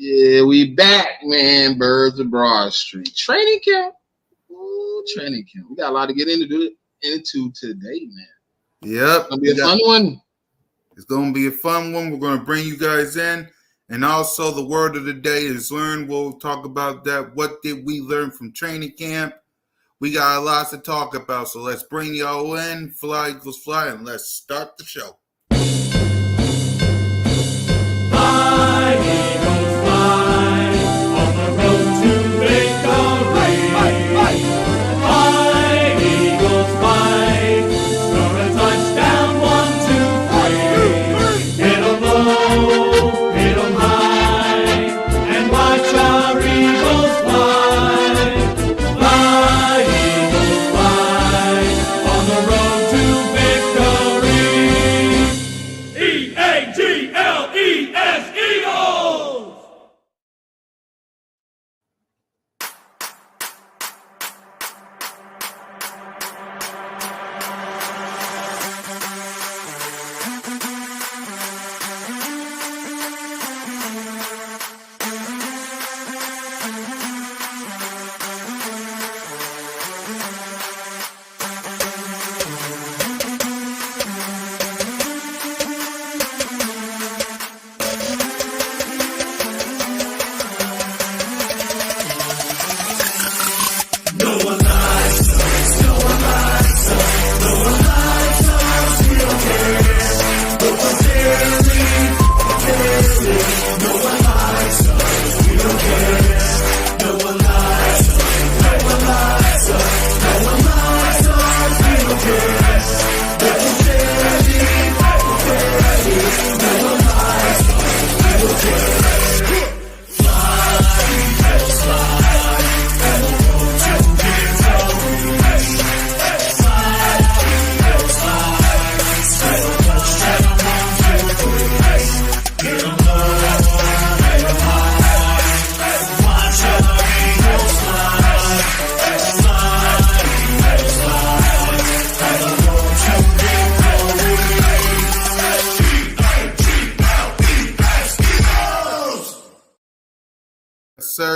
Yeah, we back, man. Birds of Broad Street. Training camp. Ooh, training camp. We got a lot to get into today, man. Yep, Gonna be a fun one. it's going to be a fun one. We're going to bring you guys in. And also, the word of the day is learn. We'll talk about that. What did we learn from training camp? We got a lot to talk about. So let's bring y'all in. Fly, Eagles, fly, and let's start the show. Fly, Eagles, fly, on the road to victory. Fly, Eagles, fly, score a touchdown, 1, 2, 3. Hit 'em low, hit 'em high, and watch our Eagles fly. Fly, Eagles, fly, on the road to victory. E-A-G-L-E-S, Eagles!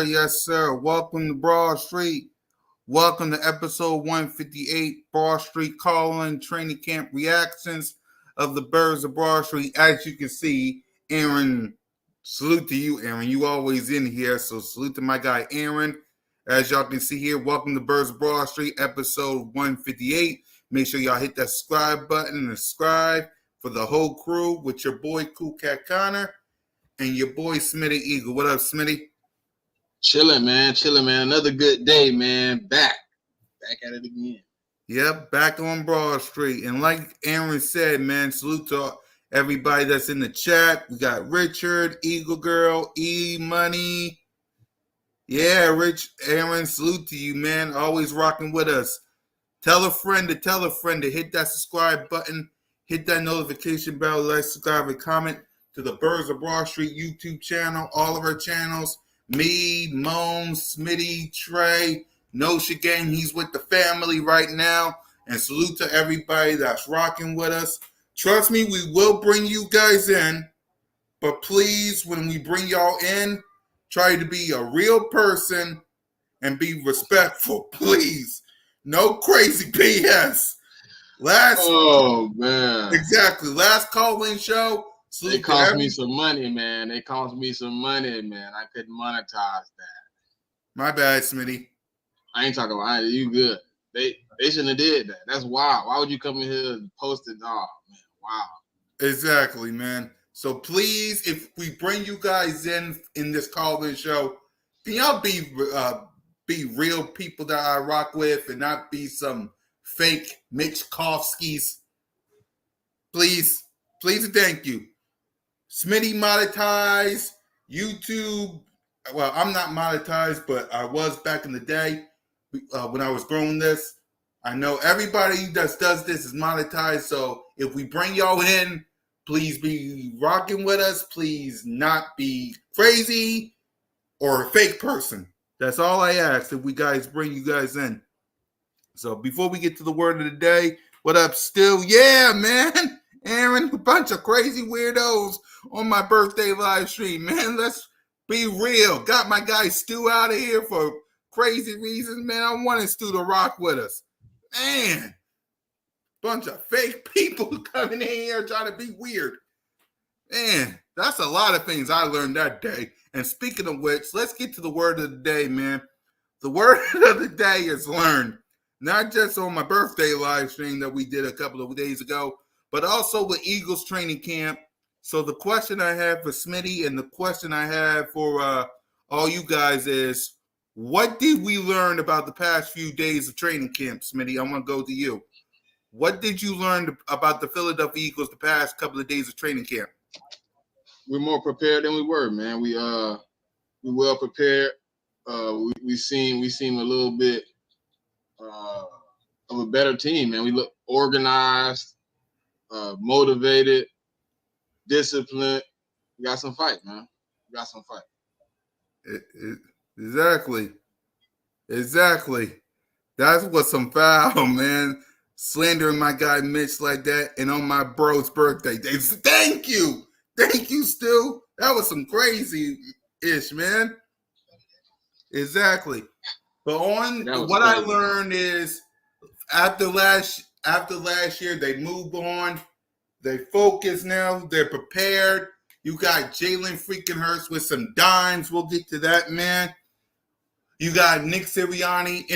Yes, sir. Welcome to Broad Street. Welcome to episode 158, Broad Street Call-In Training Camp Reactions of the Birds of Broad Street. As you can see, Aaron, salute to you, Aaron. You always in here, so salute to my guy, Aaron. As y'all can see here, welcome to Birds of Broad Street, episode 158. Make sure y'all hit that subscribe button and subscribe for the whole crew with your boy, Cool Cat Connor, and your boy, Smitty Eagle. What up, Smitty? Chilling, man. Another good day, man. Back at it again. Yep, back on Broad Street. And like Aaron said, man, salute to everybody that's in the chat. We got Richard, Eagle Girl, E Money. Yeah, Aaron, salute to you, man. Always rocking with us. Tell a friend to hit that subscribe button, hit that notification bell, like, subscribe, and comment to the Birds of Broad Street YouTube channel, all of our channels. Me, Moan, Smitty, Trey, Nosha Gang, he's with the family right now. And salute to everybody that's rocking with us. Trust me, we will bring you guys in. But please, when we bring y'all in, try to be a real person and be respectful, please. No crazy BS. Oh, man. Exactly. Last call-in show. It cost me some money, man. I couldn't monetize that. My bad, Smitty. I ain't talking about it. You good. They shouldn't have did that. That's wild. Why would you come in here and post it? Oh, man. Wow. Exactly, man. So please, if we bring you guys in this call-in show, can y'all be real people that I rock with and not be some fake Mitch Kofskis? Please and thank you. Smitty monetized, YouTube. Well, I'm not monetized, but I was back in the day when I was growing this. I know everybody that does this is monetized, so if we bring y'all in, please be rocking with us. Please not be crazy or a fake person. That's all I ask if we guys bring you guys in. So before we get to the word of the day, what up, Still? Yeah, man. Aaron, a bunch of crazy weirdos on my birthday live stream, man. Let's Be real. Got my guy Stu out of here for crazy reasons, man. I wanted Stu to rock with us. Man, bunch of fake people coming in here trying to be weird. Man, that's a lot of things I learned that day. And speaking of which, let's get to the word of the day, man. The word of the day is learn. Not just on my birthday live stream that we did a couple of days ago, but also with Eagles training camp. So the question I have for Smitty and the question I have for all you guys is, what did we learn about the past few days of training camp, Smitty? I want to go to you. What did you learn about the Philadelphia Eagles the past couple of days of training camp? We're more prepared than we were, man. We well prepared. We seem a little bit of a better team, man. We look organized, motivated, disciplined. We got some fight, man. We got some fight. Exactly. That's what's some foul, man. Slandering my guy Mitch like that, and on my bro's birthday. Thank you, Stu. That was some crazy-ish, man. Exactly. But what I learned is after last year, they moved on. They focus now. They're prepared. You got Jalen freaking Hurts with some dimes. We'll get to that, man. You got Nick Sirianni.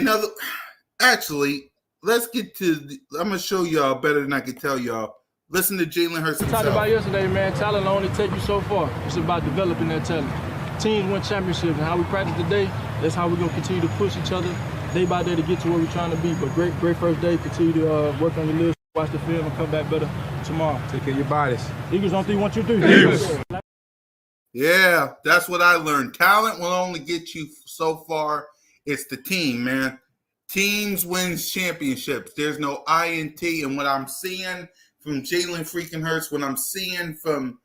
Actually, let's get to. I'm gonna show y'all better than I can tell y'all. Listen to Jalen Hurts himself. Talked about yesterday, man. Talent will only take you so far. It's about developing that talent. Teams win championships, and how we practice today, that's how we're gonna continue to push each other day by day to get to where we're trying to be. But great first day. Continue to work on your list, watch the film, and come back better tomorrow. Take care of your bodies. Eagles on 3, 1, 2, 3. Yeah, that's what I learned. Talent will only get you so far. It's the team, man. Teams wins championships. There's no INT. And what I'm seeing from Jalen freaking Hurts, what I'm seeing from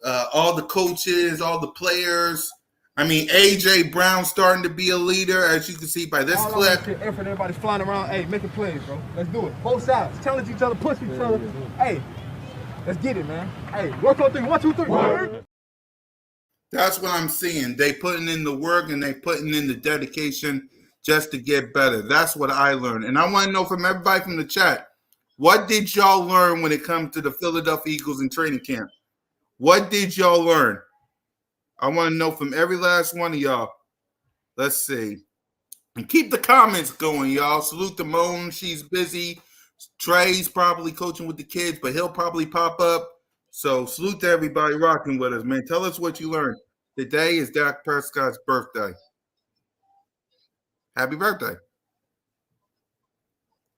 all the coaches, all the players. I mean, A.J. Brown starting to be a leader, as you can see by this clip. Everybody's flying around. Hey, making plays, bro. Let's do it. Both sides. Challenge each other, push each other. Hey, let's get it, man. Hey, work on 3, 1, 2, 3. That's what I'm seeing. They putting in the work and they putting in the dedication just to get better. That's what I learned. And I want to know from everybody from the chat, what did y'all learn when it comes to the Philadelphia Eagles in training camp? What did y'all learn? I want to know from every last one of y'all. Let's see. And keep the comments going, y'all. Salute to Moan. She's busy. Trey's probably coaching with the kids, but he'll probably pop up. So salute to everybody rocking with us, man. Tell us what you learned. Today is Dak Prescott's birthday. Happy birthday.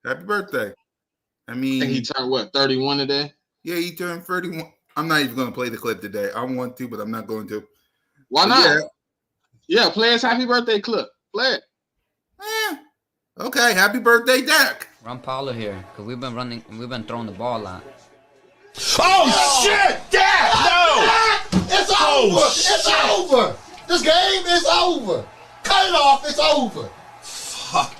Happy birthday. I mean, I think he turned, what, 31 today? Yeah, he turned 31. I'm not even going to play the clip today. I want to, but I'm not going to. Why not? Yeah, play his happy birthday clip. Play it. Okay, happy birthday, Dak. Run Paolo here, because we've been throwing the ball a lot. Oh, shit! Dad! No! It's over! It's over! This game is over! Cut it off! It's over! Fuck.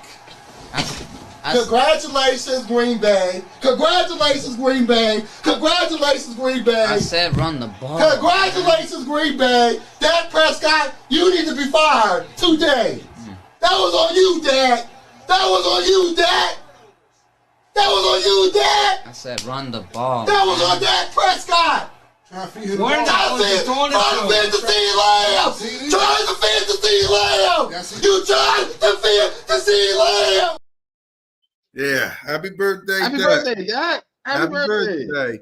Congratulations, Green Bay! Congratulations, Green Bay! Congratulations, Green Bay! I said run the ball. Congratulations, Green Bay! Dak Prescott, you need to be fired today! That was on you, Dad! That was on you, Dad! That was on you, Dad! I said run the ball. That was on Dak Prescott! Trying to defend the C-Lamb! Trying to defend the C-Lamb! You trying to defend the C-Lamb! Yeah, happy birthday, Happy Dak. birthday, Dak. Happy birthday.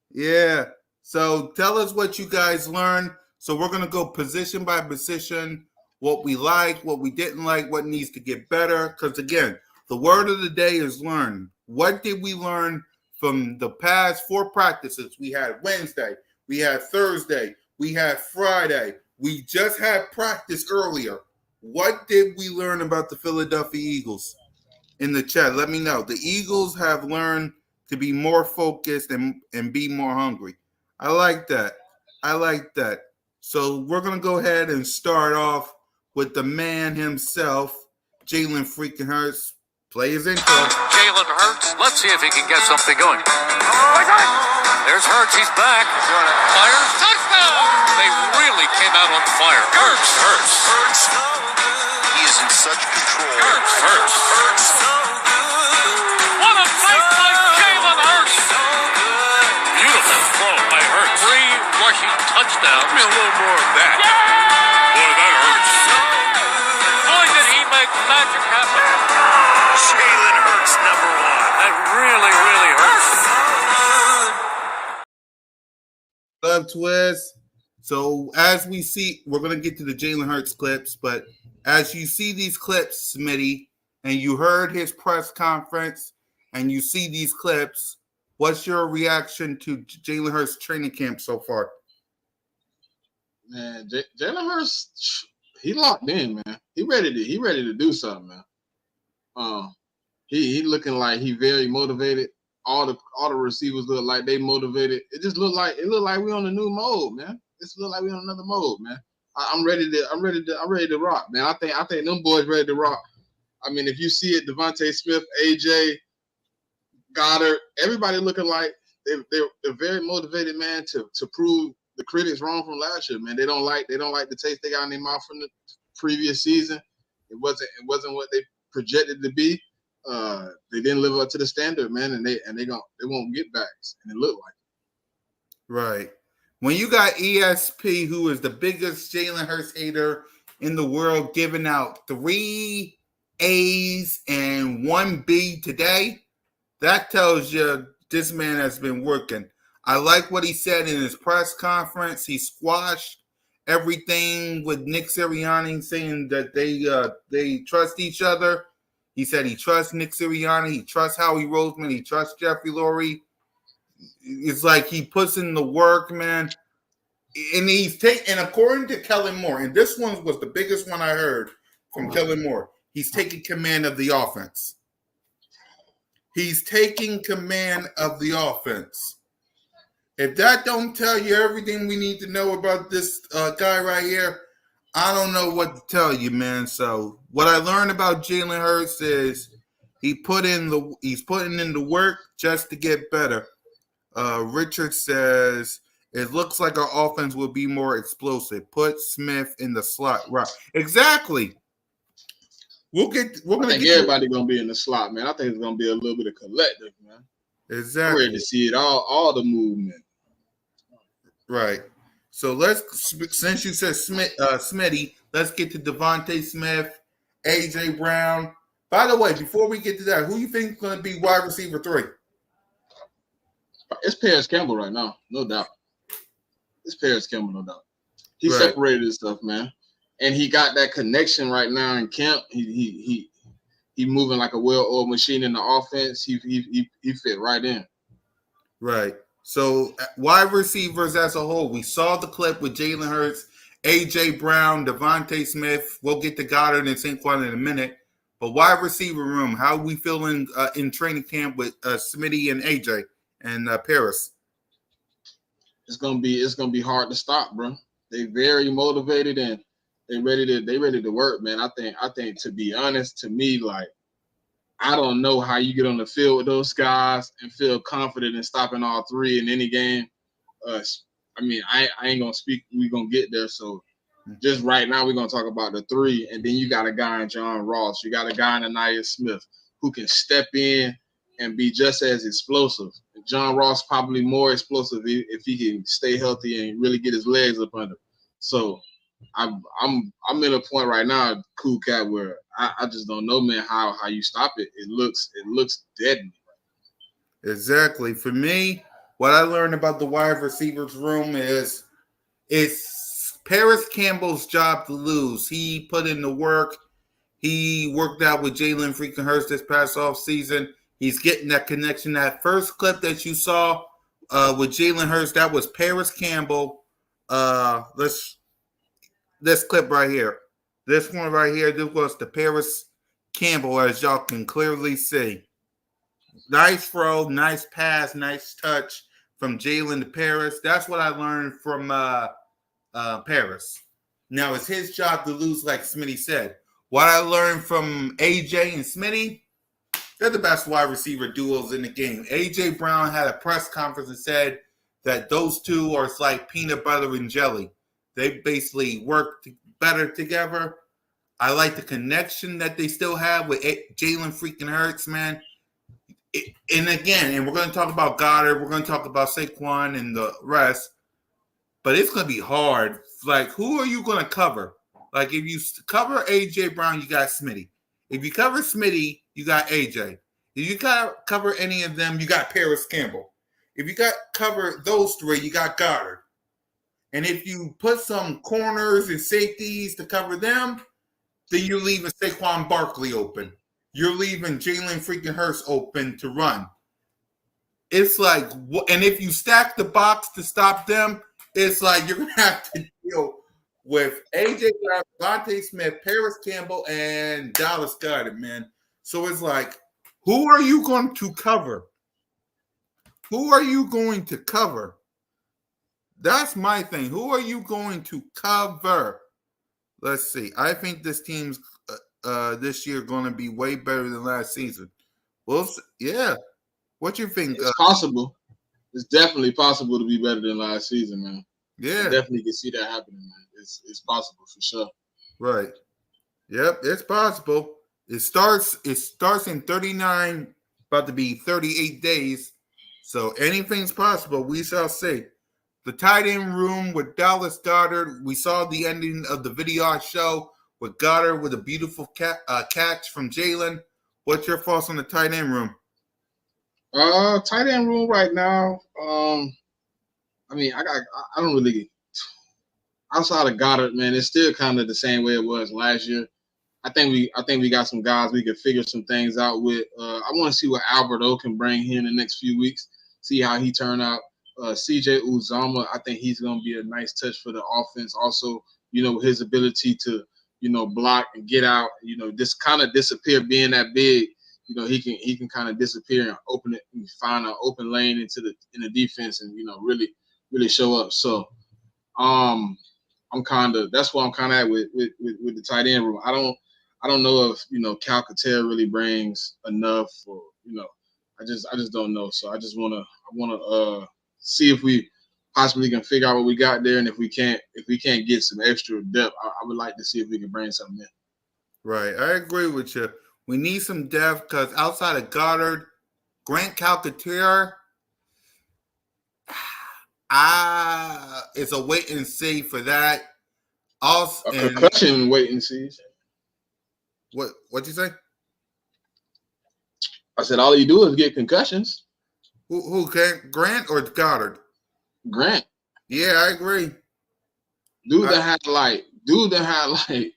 Yeah. So tell us what you guys learned. So we're going to go position by position, what we like, what we didn't like, what needs to get better. Because, again, the word of the day is learn. What did we learn from the past 4 practices? We had Wednesday, we had Thursday, we had Friday. We just had practice earlier. What did we learn about the Philadelphia Eagles? In the chat, let me know. The Eagles have learned to be more focused and be more hungry. I like that. So we're going to go ahead and start off with the man himself, Jalen freaking Hurts. Play his intro. Jalen Hurts. Let's see if he can get something going. There's Hurts. He's back. Fires. Touchdown. They really came out on fire. Hurts. He is in such control. Hurts. What a play by Jalen Hurts. Beautiful throw by Hurts. 3 rushing touchdowns. Give me a little more of that. Boy, that hurts. Boy, did he make magic happen. Jalen Hurts, number 1. That really, really hurts. Love Twist. So as we see, we're going to get to the Jalen Hurts clips, but as you see these clips, Smitty, and you heard his press conference, and you see these clips, what's your reaction to Jalen Hurts training camp so far? Man, Jalen Hurts, he locked in, man. He ready to do something, man. He looking like he very motivated. All the receivers look like they motivated. It looked like we on a new mode, man. It look like we on another mode, man. I'm ready to rock, man. I think them boys ready to rock. I mean, if you see it, Devontae Smith, AJ, Goddard, everybody looking like they're very motivated, man, to prove the critics wrong from last year, man. They don't like the taste they got in their mouth from the previous season. It wasn't what they projected to be. They didn't live up to the standard, man, and they won't get backs, and it looked like it. Right. When you got ESP, who is the biggest Jalen Hurts hater in the world, giving out 3 A's and 1 B today, that tells you this man has been working. I like what he said in his press conference. He squashed everything with Nick Sirianni saying that they trust each other. He said he trusts Nick Sirianni. He trusts Howie Roseman. He trusts Jeffrey Lurie. It's like he puts in the work, man. And and according to Kellen Moore, and this one was the biggest one I heard from Kellen Moore, he's taking command of the offense. He's taking command of the offense. If that don't tell you everything we need to know about this guy right here, I don't know what to tell you, man. So what I learned about Jalen Hurts is he's putting in the work just to get better. Richard says it looks like our offense will be more explosive. Put Smith in the slot. Right. Exactly. I think everybody gonna be in the slot, man. I think it's gonna be a little bit of collective, man. Exactly. I'm ready to see it all the movement. Right. So since you said Smitty, let's get to Devontae Smith, AJ Brown. By the way, before we get to that, who you think is going to be wide receiver 3? It's Paris Campbell right now, no doubt. It's Paris Campbell, no doubt. He Right. separated his stuff, man, and he got that connection right now in camp. He moving like a well-oiled machine in the offense. He fit right in. Right. So wide receivers as a whole, we saw the clip with Jalen Hurts, AJ Brown, Devontae Smith. We'll get to Goddard and Saquon in a minute. But wide receiver room, how are we feeling in training camp with Smitty and AJ and Paris? It's gonna be hard to stop, bro. They very motivated and they ready to work, man. I think to be honest, to me, like, I don't know how you get on the field with those guys and feel confident in stopping all 3 in any game. I mean, I ain't gonna speak. We're gonna get there. So just right now, we're gonna talk about the 3, and then you got a guy in John Ross. You got a guy in Anaya Smith who can step in and be just as explosive. John Ross probably more explosive if he can stay healthy and really get his legs up under. So I'm in a point right now, Cool Cat, where I just don't know, man, how you stop it. It looks deadly. Exactly. For me, what I learned about the wide receivers room is it's Paris Campbell's job to lose. He put in the work. He worked out with Jalen freaking Hurts this past offseason. He's getting that connection. That first clip that you saw with Jalen Hurts, that was Paris Campbell. This clip right here. This one right here, this was the Paris Campbell, as y'all can clearly see. Nice throw, nice pass, nice touch from Jalen to Paris. That's what I learned from Paris. Now, it's his job to lose, like Smitty said. What I learned from AJ and Smitty, they're the best wide receiver duos in the game. AJ Brown had a press conference and said that those two are like peanut butter and jelly. They basically work better together. I like the connection that they still have with Jalen freaking Hurts, man. And we're going to talk about Goddard. We're going to talk about Saquon and the rest. But it's going to be hard. Like, who are you going to cover? Like, if you cover A.J. Brown, you got Smitty. If you cover Smitty, you got A.J. If you cover any of them, you got Paris Campbell. If you cover those three, you got Goddard. And if you put some corners and safeties to cover them, then you're leaving Saquon Barkley open. You're leaving Jalen freaking Hurts open to run. It's like, and if you stack the box to stop them, it's like you're going to have to deal with A.J. Brown, Devontae Smith, Paris Campbell, and Dallas Goedert, man. So it's like, who are you going to cover? Who are you going to cover? That's my thing. Who are you going to cover? Let's see. I think this team's this year going to be way better than last season. Well, yeah. What you think? It's possible. It's definitely possible to be better than last season, man. Yeah. I definitely can see that happening, man. It's possible for sure. Right. Yep, it's possible. It starts in 39, about to be 38 days. So anything's possible. We shall see. The tight end room with Dallas Goedert. We saw the ending of the video show with Goddard with a beautiful catch from Jalen. What's your thoughts on the tight end room? Tight end room right now. I mean, I don't really outside of Goddard, man. It's still kind of the same way it was last year. I think we got some guys we could figure some things out with. I want to see what Alberto can bring here in the next few weeks. See how he turn out. CJ Uzama, I think he's going to be a nice touch for the offense. Also, his ability to, block and get out, just kind of disappear, being that big, he can kind of disappear and open it and find an open lane in the defense and, really show up. So, that's where I'm kind of at with the tight end room. I don't know if, Cal Cater really brings enough or, I just don't know. So I want to see if we possibly can figure out what we got there, and if we can't get some extra depth, I would like to see if we can bring something in. Right, I agree with you. We need some depth because outside of Goddard, Grant Calcaterra, it's a wait and see for that. Also, a concussion wait and see. What'd you say? I said all you do is get concussions. Who Grant or Goddard? Grant. Yeah, I agree. Dude that had like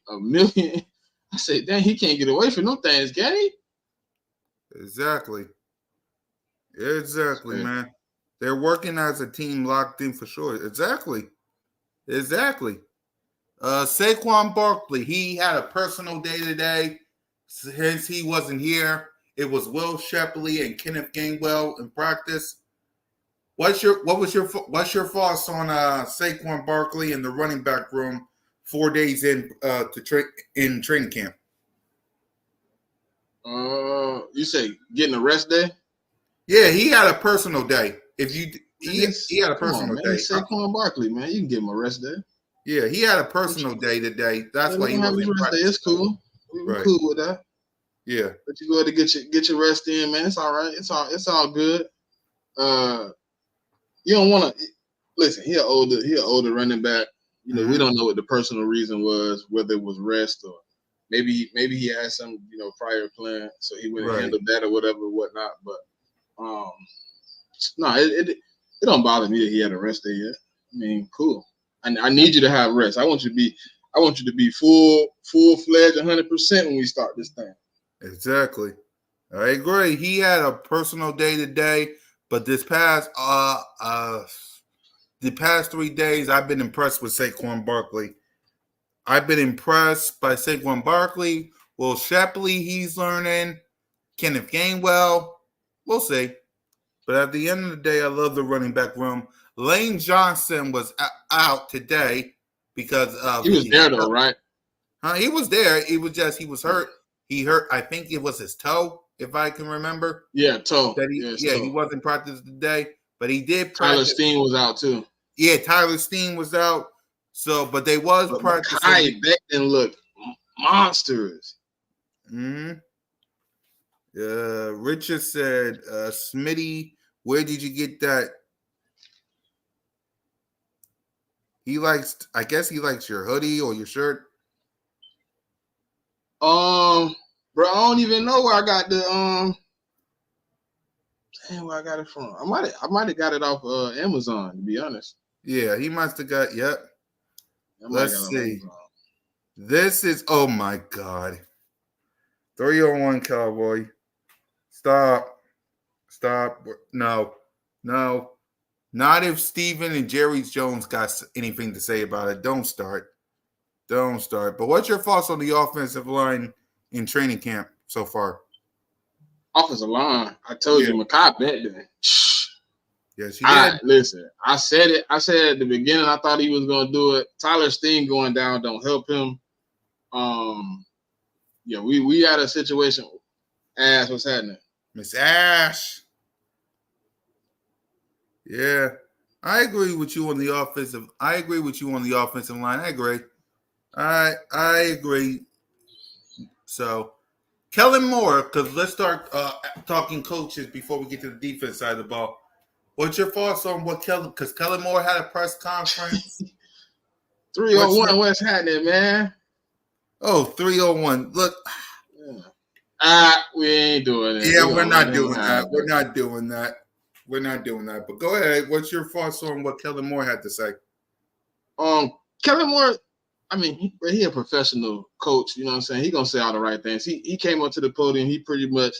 a million. I said, dang, he can't get away from them things, can he? Exactly, man. They're working as a team, locked in for sure. Exactly. Saquon Barkley, he had a personal day today. Since he wasn't here, it was Will Shepley and Kenneth Gainwell in practice. What's your thoughts on Saquon Barkley in the running back room 4 days in in training camp? You say getting a rest day? Yeah, he had a personal day. He had a personal day. Saquon Barkley, man, you can give him a rest day. Yeah, he had a personal day today. That's why he wasn't rest day. It's cool. We're cool with that. Yeah, but you go ahead to get your rest in, man. It's all right. It's all good. You don't want to listen. He an older running back. We don't know what the personal reason was, whether it was rest or maybe he had some prior plan, so he wouldn't handle that or whatnot. But no, it don't bother me that he had a rest day yet. I mean, cool. I need you to have rest. I want you to be full-fledged 100% when we start this thing. Exactly. I agree. He had a personal day today, but the past 3 days, I've been impressed with Saquon Barkley. I've been impressed by Saquon Barkley. Will Shepley, he's learning. Kenneth Gainwell, we'll see. But at the end of the day, I love the running back room. Lane Johnson was out today because he was there though, right? He was there. It was just he was hurt. He hurt. I think it was his toe, if I can remember. Yeah, toe. He wasn't practicing today, but he did practice. Tyler Steen was out too. Yeah, Tyler Steen was out. So, but they was But practicing. Mekhi Becton looked monstrous. Mm-hmm. Richard said, Smitty, where did you get that? I guess he likes your hoodie or your shirt. Bro, I don't even know where I got the damn, where I got it from. I might have got it off Amazon, to be honest. Yeah, he must have got. Yep. I might have Let's got it off see. Amazon. This is. Oh my God. 301 Cowboy. Stop. No. Not if Steven and Jerry Jones got anything to say about it. Don't start. But what's your thoughts on the offensive line in training camp so far? Offensive line. I told you, Mekhi Becton. Yes, he did. Listen, I said it. I said at the beginning, I thought he was going to do it. Tyler Steen going down don't help him. Yeah, we had a situation. Ash, what's happening? Miss Ash. Yeah, I agree with you on the offensive. I agree with you on the offensive line. I agree. I agree. So, Kellen Moore, because let's start talking coaches before we get to the defense side of the ball. What's your thoughts on what Kellen? Because Kellen Moore had a press conference. 301, what's happening, man? Oh, 301. Look. We ain't doing it. Yeah, we're not doing that. We're not doing that. We're not doing that. But go ahead. What's your thoughts on what Kellen Moore had to say? Kellen Moore, I mean, he a professional coach. You know what I'm saying? He gonna say all the right things. He came up to the podium. He pretty much,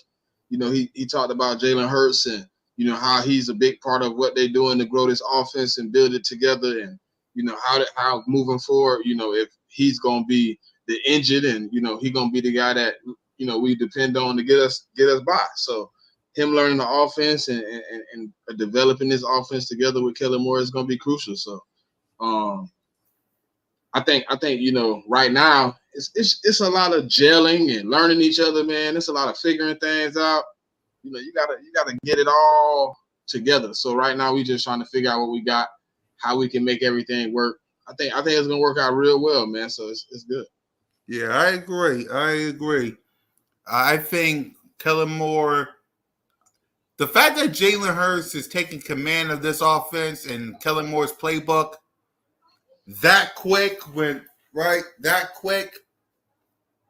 you know, he talked about Jalen Hurts and you know how he's a big part of what they're doing to grow this offense and build it together, and you know how moving forward, you know, if he's gonna be the engine and you know he gonna be the guy that you know we depend on to get us by. So him learning the offense and developing this offense together with Kellen Moore is gonna be crucial. So I think you know right now it's a lot of gelling and learning each other, man. It's a lot of figuring things out. You know, you gotta get it all together. So right now we just trying to figure out what we got, how we can make everything work. I think it's gonna work out real well, man. So it's good. Yeah, I agree. I think Kellen Moore, the fact that Jalen Hurts is taking command of this offense and Kellen Moore's playbook that quick,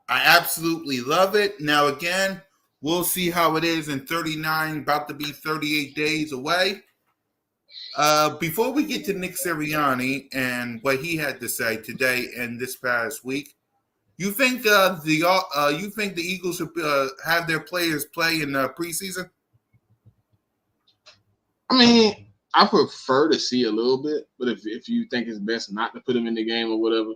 I absolutely love it. Now, again, we'll see how it is in 39, about to be 38 days away. Before we get to Nick Sirianni and what he had to say today and this past week, you think the Eagles should have their players play in preseason? I mean, I prefer to see a little bit, but if you think it's best not to put them in the game or whatever,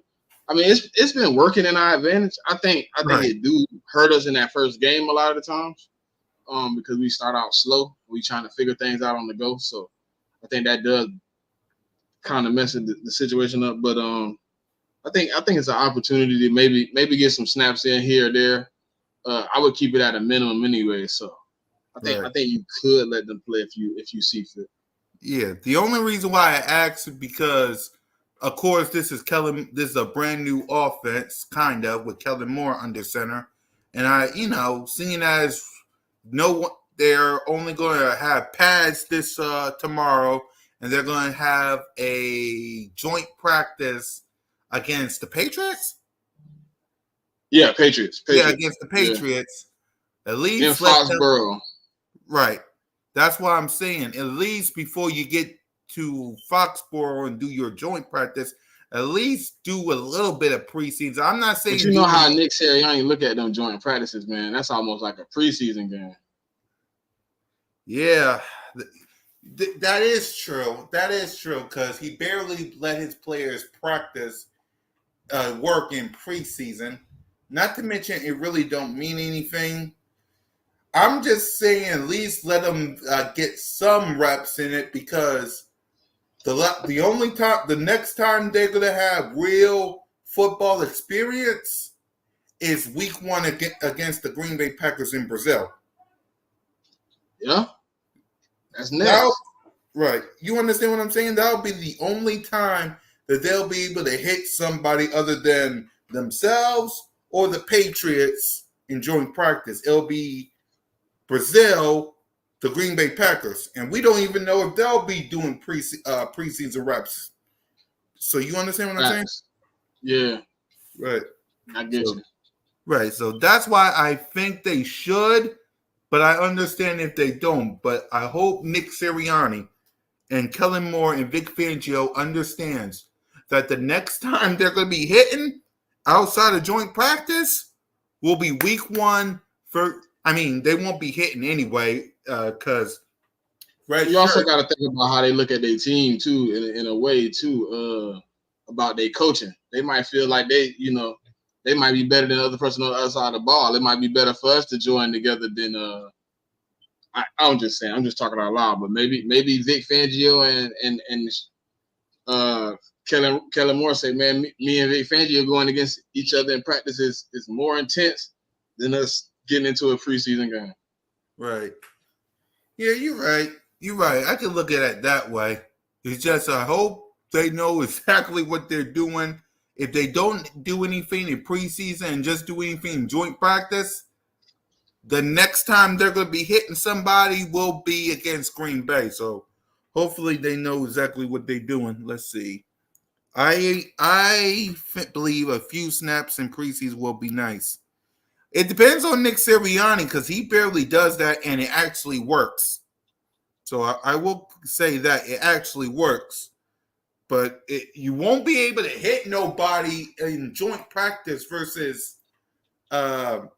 I mean, it's been working in our advantage. I think it do hurt us in that first game a lot of the times, because we start out slow. We trying to figure things out on the go. So I think that does kind of mess the situation up. But I think it's an opportunity to maybe get some snaps in here or there. I would keep it at a minimum anyway. So I think you could let them play if you see fit. Yeah, the only reason why I asked is because, of course, this is a brand new offense, kind of, with Kellen Moore under center, and seeing as they're only going to have pads this tomorrow, and they're going to have a joint practice against the Patriots. Yeah, Patriots. Yeah, against the Patriots. Yeah. At least in Foxborough. Right. That's why I'm saying, at least before you get to Foxborough and do your joint practice, at least do a little bit of preseason. I'm not saying. But you know how Nick Sirianni look at them joint practices, man. That's almost like a preseason game. Yeah, that is true. That is true because he barely let his players practice work in preseason. Not to mention, it really don't mean anything. I'm just saying, at least let them get some reps in it because the next time they're gonna have real football experience is week 1 against the Green Bay Packers in Brazil. Yeah, that's next. Right. You understand what I'm saying? That'll be the only time that they'll be able to hit somebody other than themselves or the Patriots in joint practice. It'll be Brazil, the Green Bay Packers, and we don't even know if they'll be doing preseason reps. So you understand what I'm saying? Yeah, Right. I get you. Right. So that's why I think they should, but I understand if they don't. But I hope Nick Sirianni and Kellen Moore and Vic Fangio understands that the next time they're going to be hitting outside of joint practice will be week 1 for. I mean, they won't be hitting anyway because you also got to think about how they look at their team too, in a way too, about their coaching. They might feel like they might be better than the other person on the other side of the ball. It might be better for us to join together than I'm just saying. I'm just talking out loud, but maybe Vic Fangio and Kellen Moore say, man, me and Vic Fangio going against each other in practice is more intense than us getting into a preseason game. Right. Yeah, you're right. You're right. I can look at it that way. It's just I hope they know exactly what they're doing. If they don't do anything in preseason and just do anything in joint practice, the next time they're going to be hitting somebody will be against Green Bay. So hopefully they know exactly what they're doing. Let's see. I believe a few snaps in preseason will be nice. It depends on Nick Sirianni because he barely does that and it actually works. So I will say that it actually works. But you won't be able to hit nobody in joint practice versus the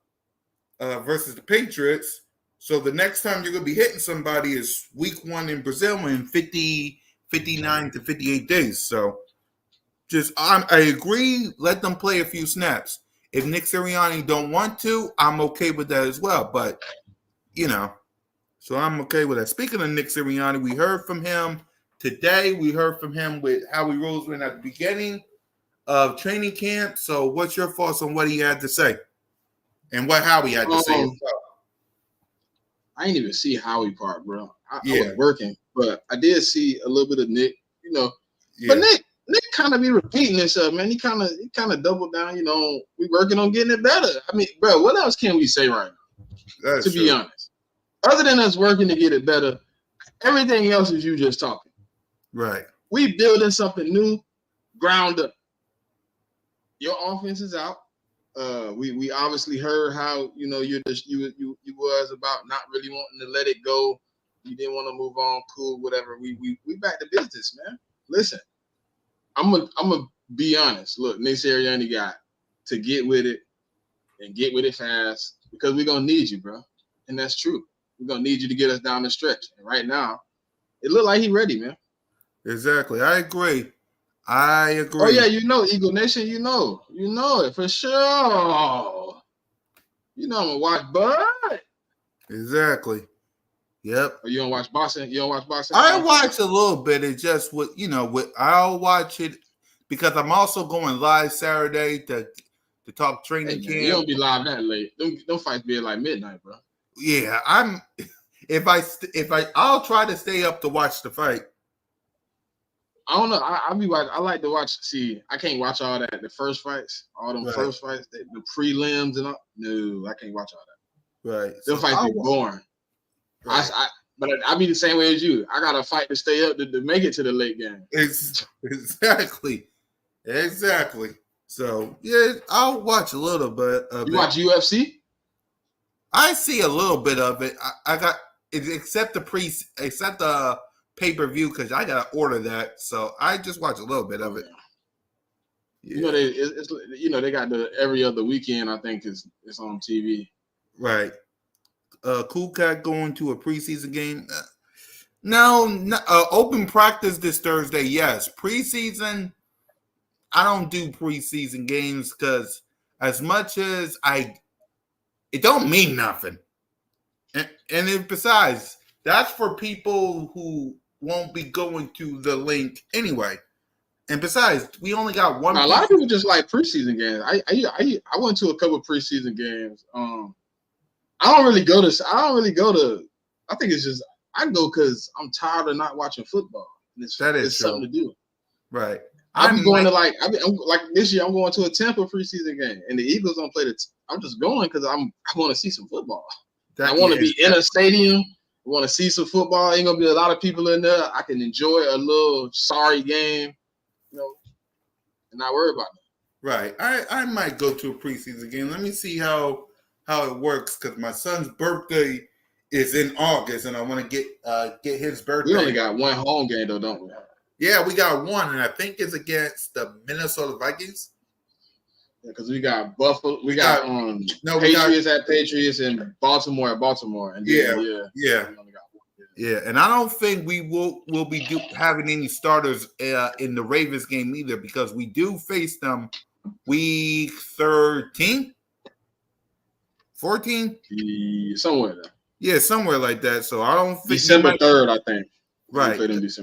Patriots. So the next time you're going to be hitting somebody is week 1 in Brazil in 59 to 58 days. So I agree. Let them play a few snaps. If Nick Sirianni don't want to, I'm okay with that as well. But, so I'm okay with that. Speaking of Nick Sirianni, we heard from him today. We heard from him with Howie Roseman at the beginning of training camp. So what's your thoughts on what he had to say? And what Howie had to say as well? I didn't even see Howie part, bro. I was working, but I did see a little bit of Nick, But Nick kind of be repeating himself, man. He kind of doubled down, we working on getting it better. I mean, bro, what else can we say right now? To be honest. Other than us working to get it better, everything else is you just talking. Right. We building something new, ground up. Your offense is out. We obviously heard how you was about not really wanting to let it go. You didn't want to move on. Cool, whatever. We back to business, man. Listen, I'm gonna be honest. Look, Nick Sirianni got to get with it and get with it fast because we're gonna need you, bro. And that's true. We're gonna need you to get us down the stretch. And right now, it look like he's ready, man. Exactly. I agree. Oh yeah, Eagle Nation, you know it for sure. I'm gonna watch Bud. Exactly. Yep. Oh, you don't watch boxing? You don't watch boxing? I watch a little bit. It's just I'll watch it because I'm also going live Saturday to talk training camp. You don't be live that late. Don't fights be at like midnight, bro. Yeah, I'll try to stay up to watch the fight. I don't know. I like to watch. See, I can't watch all that. The first fights, all them first fights, the prelims and all. No, I can't watch all that. Right. Them fights be boring. Right. But I be the same way as you. I got to fight to stay up to make it to the late game. Exactly. So yeah, I'll watch a little bit of it. You watch UFC? I see a little bit of it. I got except the pay-per-view because I gotta order that. So I just watch a little bit of it. Yeah. They got the every other weekend. I think it's on TV. Right. Cool Cat going to a preseason game? No. Open practice this Thursday. Yes. Preseason. I don't do preseason games because as much as it don't mean nothing. And besides, that's for people who won't be going to the link anyway. And besides, we only got one. A lot of people just like preseason games. I went to a couple of preseason games. I don't really go to. I think it's just I go because I'm tired of not watching football. It's something to do. Right. I'll be going to I'm like this year. I'm going to a Tampa preseason game, and the Eagles don't play I'm just going because I want to see some football. I want to be in a stadium. I want to see some football. Ain't gonna be a lot of people in there. I can enjoy a little sorry game, and not worry about it. Right. I might go to a preseason game. Let me see how it works because my son's birthday is in August, and I want to get his birthday. We only got one home game though, don't we? Yeah, we got one, and I think it's against the Minnesota Vikings. Yeah, because we got Buffalo, Patriots at Patriots and Baltimore at Baltimore, and yeah. And I don't think we will be having any starters in the Ravens game either because we do face them week 13, 14, somewhere there. Yeah, somewhere like that. So I don't think December 3rd, I think. Right.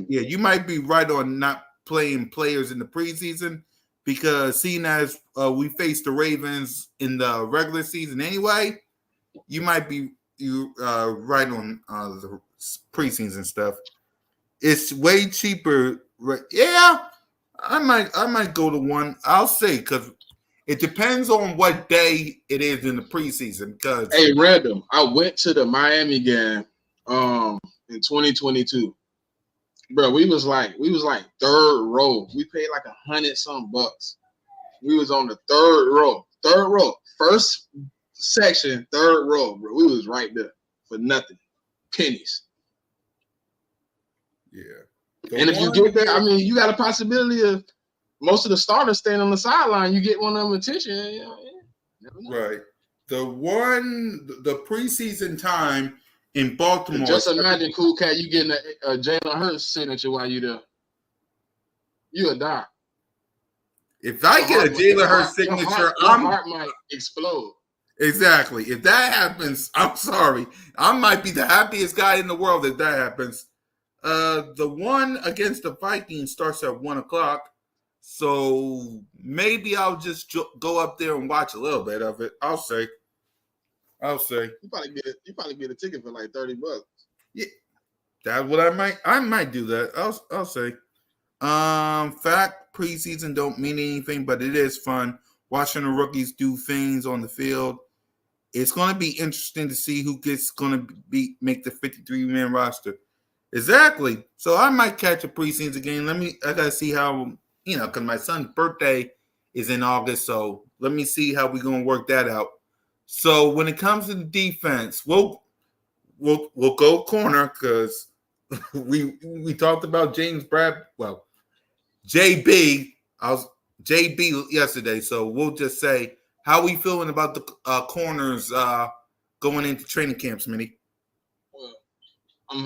Yeah, you might be right on not playing players in the preseason because seeing as we face the Ravens in the regular season anyway, you might be right on the preseason stuff. It's way cheaper. Right? Yeah, I might go to one. I'll say because it depends on what day it is in the preseason. Because hey, random, I went to the Miami game in 2022. Bro, we was like third row. We paid like $100-some bucks. We was on the third row, first section, third row, bro. We was right there for nothing, pennies. Yeah. And if you get there, I mean, you got a possibility of most of the starters staying on the sideline. You get one of them attention. Right. The preseason time in Baltimore. Just imagine, Cool Cat, you getting a Jalen Hurts signature while you there. You'll die. If I get a Jalen Hurts signature, your heart might explode. Exactly. If that happens, I'm sorry. I might be the happiest guy in the world if that happens. The one against the Vikings starts at 1:00. So maybe I'll just go up there and watch a little bit of it. I'll say. You probably get a ticket for like $30. Yeah, that's what I might do that. I'll say. Fact preseason don't mean anything, but it is fun watching the rookies do things on the field. It's going to be interesting to see who going to make the 53-man roster. Exactly. So I might catch a preseason game. I gotta see how because my son's birthday is in August. So let me see how we're gonna work that out. So when it comes to the defense, we'll go corner because we talked about JB. I was JB yesterday. So we'll just say how we feeling about the corners going into training camps, Minnie. Well,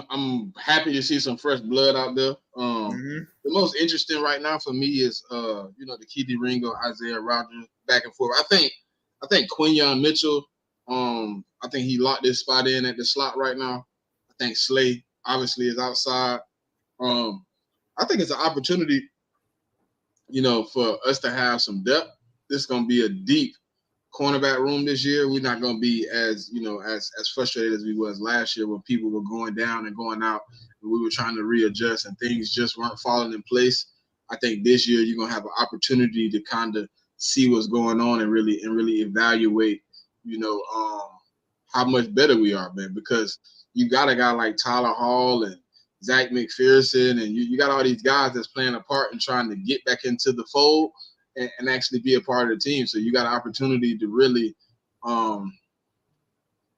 I'm happy to see some fresh blood out there. The most interesting right now for me is the Keedy Ringo, Isaiah Rodgers back and forth. I think Quinyon Mitchell, I think he locked his spot in at the slot right now. I think Slay obviously is outside. I think it's an opportunity, for us to have some depth. This is going to be a deep cornerback room this year. We're not going to be as frustrated as we was last year when people were going down and going out and we were trying to readjust and things just weren't falling in place. I think this year you're going to have an opportunity to kind of see what's going on and really evaluate, how much better we are, man, because you got a guy like Tyler Hall and Zach McPherson, and you got all these guys that's playing a part in trying to get back into the fold and actually be a part of the team. So you got an opportunity to really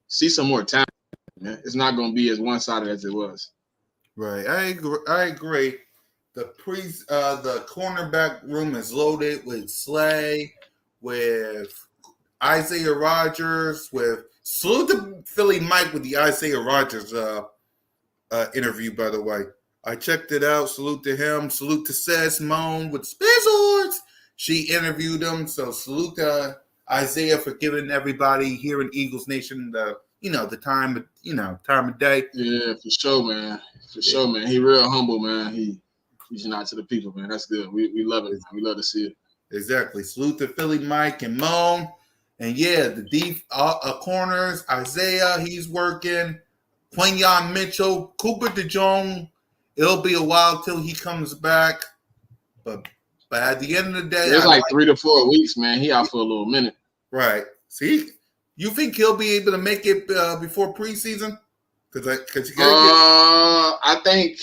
see some more talent. Man. It's not going to be as one-sided as it was. Right. I agree. The cornerback room is loaded with Slay, with Isaiah Rodgers, with salute to Philly Mike with the Isaiah Rodgers interview, by the way. I checked it out. Salute to him. Salute to Sess Moan with Spizzords. She interviewed him. So salute to Isaiah for giving everybody here in Eagles Nation the time of day. Yeah, for sure, man. For sure, man. He real humble, man. He reaching out to the people, man. That's good. We love it, man. We love to see it. Exactly. Salute to Philly Mike and Moan. And yeah, the deep corners, Isaiah, he's working. Quinyon Mitchell, Cooper DeJong. It'll be a while till he comes back. But But at the end of the day, It's like 3 to 4 weeks, man. He out for a little minute. Right. See, you think he'll be able to make it before preseason? Because I think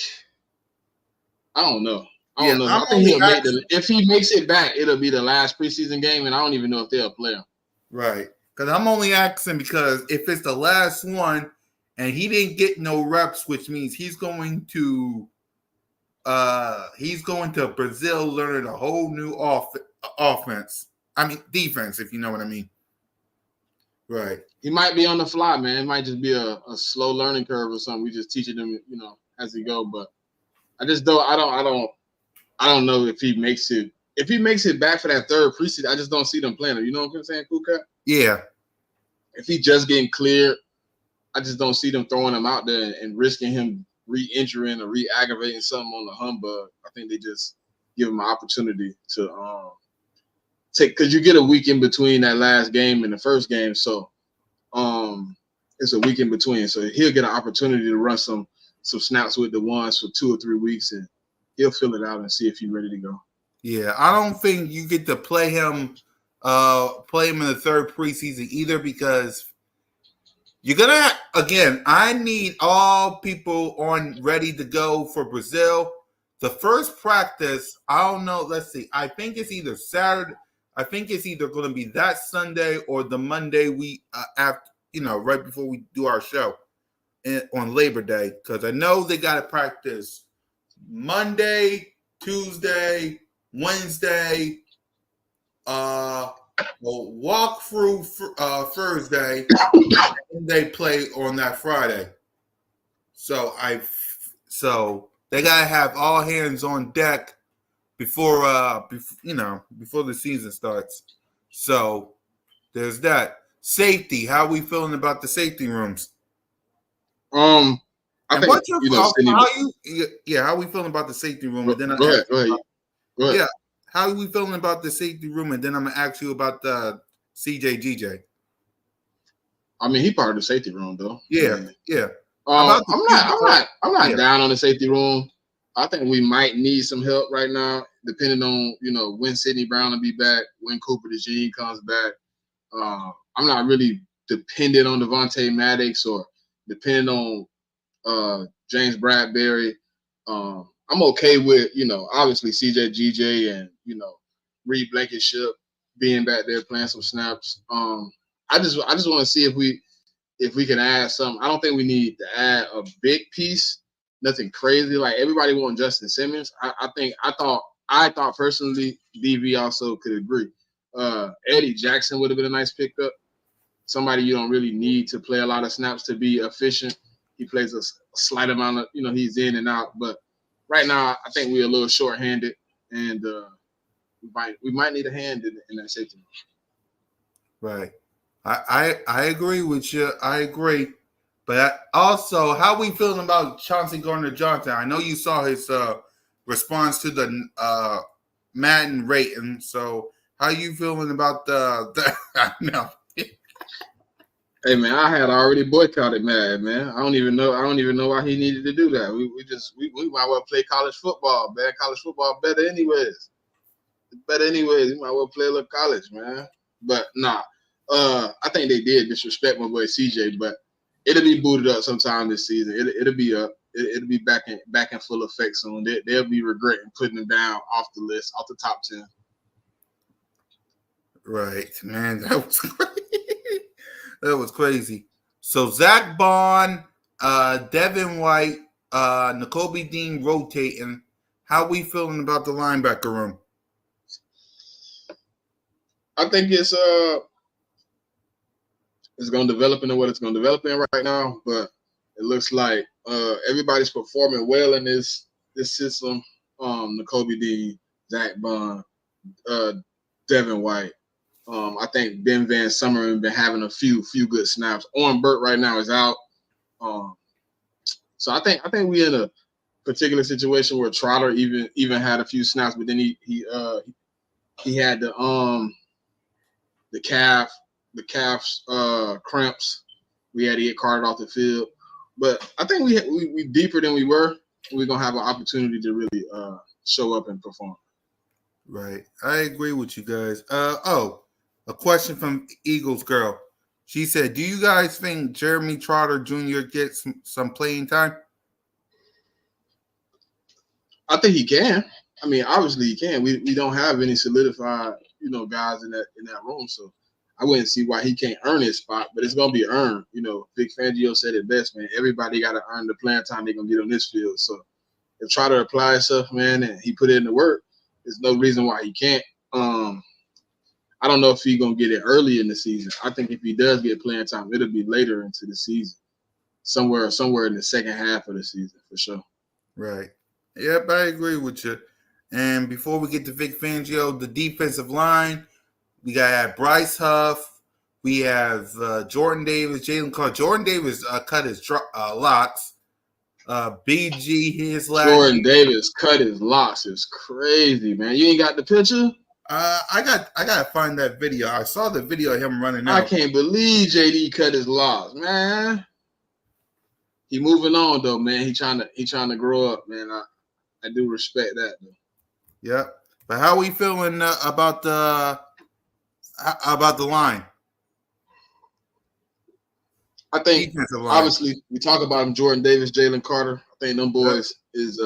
I don't know. I don't know. I think he'll make if he makes it back, it'll be the last preseason game, and I don't even know if they'll play him. Right. Because I'm only asking because if it's the last one and he didn't get no reps, which means he's going to Brazil learning a whole new offense. I mean defense, if you know what I mean. Right. He might be on the fly, man. It might just be a slow learning curve or something. We just teaching him, as he go. But I just don't. I don't know if he makes it. If he makes it back for that third preseason, I just don't see them playing him. You know what I'm saying, Cool Cat? Yeah. If he just getting cleared, I just don't see them throwing him out there and risking him re-injuring or re-aggravating something on the humbug. I think they just give him an opportunity to take, because you get a week in between that last game and the first game, so it's a week in between. So he'll get an opportunity to run some snaps with the ones for 2 or 3 weeks, and he'll fill it out and see if he's ready to go. Yeah, I don't think you get to play him in the third preseason either because you're gonna I need all people ready to go for Brazil. The first practice, I don't know. Let's see. I think it's either Saturday. I think it's either going to be that Sunday or the Monday after, right before we do our show on Labor Day, because I know they got to practice Monday, Tuesday, Wednesday, walk through Thursday, and they play on that Friday. So they gotta have all hands on deck before the season starts. So there's that. Safety. How are we feeling about the safety rooms? I think how are we feeling about the safety room? And then go ahead. Yeah, how are we feeling about the safety room? And then I'm gonna ask you about the CJGJ. I mean, he part of the safety room though. Yeah. I'm not down on the safety room. I think we might need some help right now, depending on when Sidney Brown will be back, when Cooper DeJean comes back. I'm not really dependent on Devontae Maddox or depending on James Bradbury. I'm okay with obviously CJGJ and Reed Blankenship being back there playing some snaps. I just want to see if we can add something. I don't think we need to add a big piece, nothing crazy. Like everybody wants Justin Simmons. I thought personally, DV also could agree. Eddie Jackson would have been a nice pickup. Somebody you don't really need to play a lot of snaps to be efficient. He plays a slight amount of, he's in and out. But right now, I think we're a little short-handed, and we might need a hand in that safety. Right. I agree with you. I agree. But also, how we feeling about Chauncey Gardner-Johnson? I know you saw his response to the Madden rating. So how you feeling about the no. Hey man, I had already boycotted Madden, man. I don't even know why he needed to do that. We might well play college football, man. College football better anyways. We might well play a little college, man. But nah. I think they did disrespect my boy CJ, but it'll be booted up sometime this season. It'll be up. It'll be back in full effect soon. They'll be regretting putting him down off the list, off the top 10. Right, man. That was crazy. That was crazy. So Zach Bond, Devin White, Nakobe Dean rotating. How we feeling about the linebacker room? I think it's going to develop into what it's going to develop in right now, but it looks like everybody's performing well in this system. Nakobe Dean, Zach Bond, Devin White. I think Ben Van Summer has been having a few good snaps. Oren Burt right now is out. So I think we're in a particular situation where Trotter even had a few snaps, but then he had the calf's cramps. We had to get carted off the field. But I think we deeper than we were. We're gonna have an opportunity to really show up and perform. Right. I agree with you guys. A question from Eagles girl. She said, "Do you guys think Jeremy Trotter Jr. gets some playing time?" I think he can. I mean, obviously he can. We don't have any solidified, guys in that room, so I wouldn't see why he can't earn his spot. But it's gonna be earned. Vic Fangio said it best, man. Everybody got to earn the playing time they're gonna get on this field. So if Trotter apply himself, man, and he put in the work, there's no reason why he can't. I don't know if he's gonna get it early in the season. I think if he does get playing time, it'll be later into the season, somewhere in the second half of the season for sure. Right. Yep, I agree with you. And before we get to Vic Fangio, the defensive line, we got Bryce Huff. We have Jordan Davis, Jalen Carter. Jordan Davis cut his locks. BG, his last Jordan year. Davis cut his locks. It's crazy, man. You ain't got the picture? I gotta find that video. I saw the video of him running out. I can't believe JD cut his locks, man. He moving on though, man. He trying to grow up, man. I do respect that though. Yep. But how we feeling about the line? I think obviously we talk about him, Jordan Davis, Jalen Carter. I think them boys is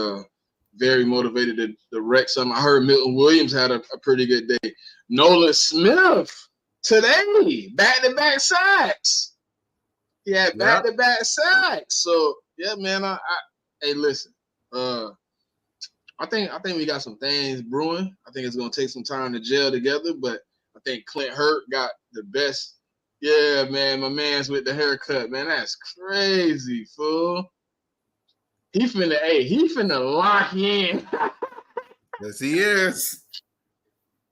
very motivated to wreck something. I heard Milton Williams had a pretty good day. Nolan Smith today, back-to-back sacks. He had back-to-back sacks. So yeah, man. Hey, listen. I think we got some things brewing. I think it's gonna take some time to gel together, but I think Clint Hurt got the best. Yeah, man, my man's with the haircut, man. That's crazy, fool. He finna lock in. Yes, he is.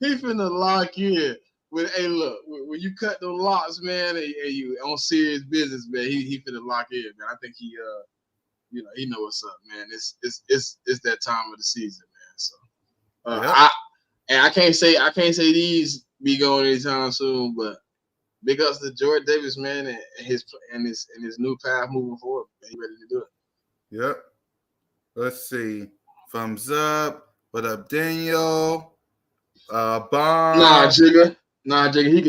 He finna lock in. Hey, look, when you cut those locks, man, and you on serious business, man, he finna lock in, man. I think he he know what's up, man. It's that time of the season, man. So I can't say these be going anytime soon, but big ups to Jordan Davis, man, and his new path moving forward. Man, he ready to do it. Yep. Let's see. Thumbs up. What up, Daniel? Bob. Nah, Jigga.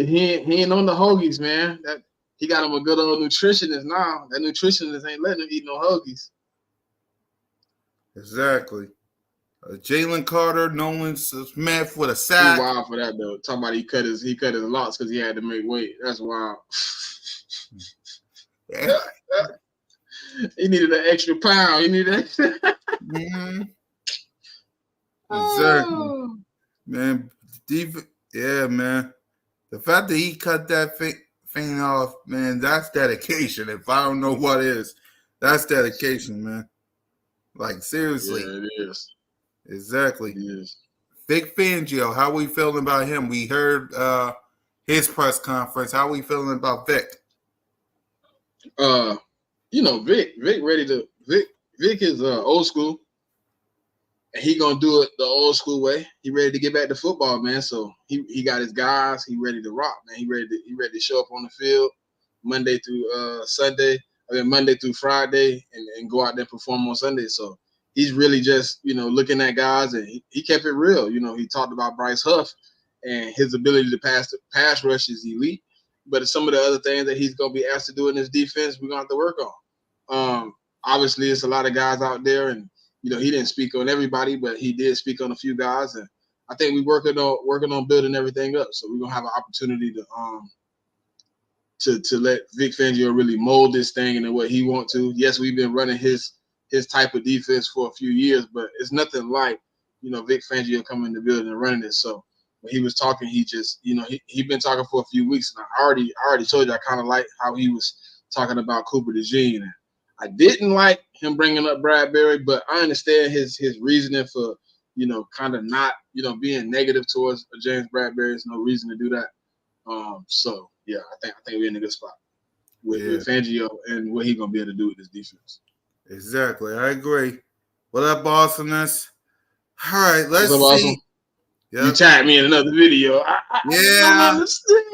He ain't on the hoagies, man. That he got him a good old nutritionist now. That nutritionist ain't letting him eat no hoagies. Exactly. Jalen Carter, Nolan Smith with a sack. He wild for that though. Talking about he cut his locks because he had to make weight. That's wild. He needed an extra pound. He needed extra. Mm-hmm. Exactly. Man, yeah, man. The fact that he cut that thing off, man, that's dedication. If I don't know what is, that's dedication, man. Like, seriously. Yeah, it is. Exactly. It is. Vic Fangio, how we feeling about him? We heard his press conference. How we feeling about Vic? Vic ready to Vic is old school. And he gonna do it the old school way. He ready to get back to football, man. So he got his guys. He ready to rock, man. He ready to show up on the field Monday through Sunday. I mean Monday through Friday, and go out there and perform on Sunday. So he's really just looking at guys, and he kept it real. He talked about Bryce Huff and his ability to pass rush is elite. But some of the other things that he's gonna be asked to do in his defense, we're gonna have to work on. Obviously, it's a lot of guys out there, and he didn't speak on everybody, but he did speak on a few guys, and I think we're working on building everything up. So we're gonna have an opportunity to let Vic Fangio really mold this thing into what he wants to. Yes, we've been running his type of defense for a few years, but it's nothing like Vic Fangio coming in the building and running it. So when he was talking, he just he been talking for a few weeks now. I already told you I kind of like how he was talking about Cooper DeJean. I didn't like him bringing up Bradbury, but I understand his reasoning for kind of not being negative towards James Bradbury. There's no reason to do that. So yeah, I think we're in a good spot with Fangio and what he's gonna be able to do with this defense. Exactly, I agree. What up, awesomeness? All right, let's see. Awesome? Yep. You tagged me in another video. I don't understand.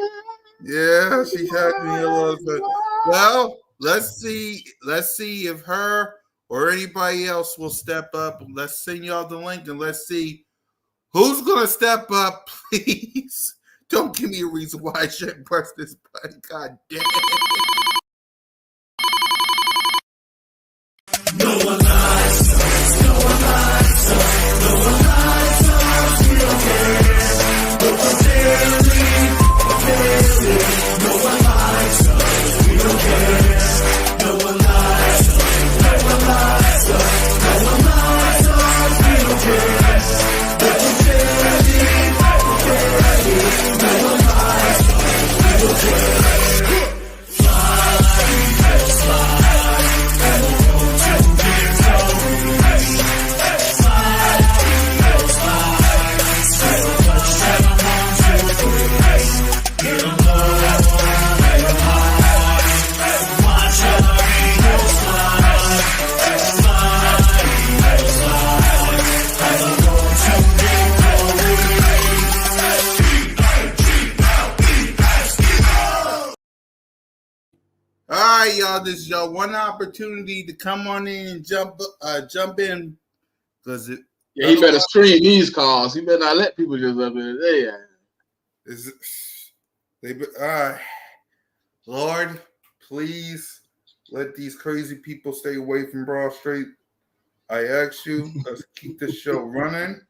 Yeah, she tagged me a little bit. Well, let's see if her or anybody else will step up. Let's send y'all the link and let's see Who's gonna step up, please? Don't give me a reason why I shouldn't press this button. God damn it. No one likes us. No one likes us. No one likes us. We don't care. But sincerely, no one likes us. We don't care. No one likes us. No one likes us. No one likes us. We don't care. But sincerely, no one likes us. We don't care. Slide, slide, and we'll go to victory. Slide, slide, and we'll touch 7, 1, 2, 3. Get 'em low, lay 'em high. Watch out, go slide, slide, slide, and we'll go to victory. All right, y'all. This is your one opportunity to come on in and jump in, because it. Yeah, he better screen these calls. He better not let people just up in there. All right, Lord, please let these crazy people stay away from Broad Street. I ask you, let's keep this show running.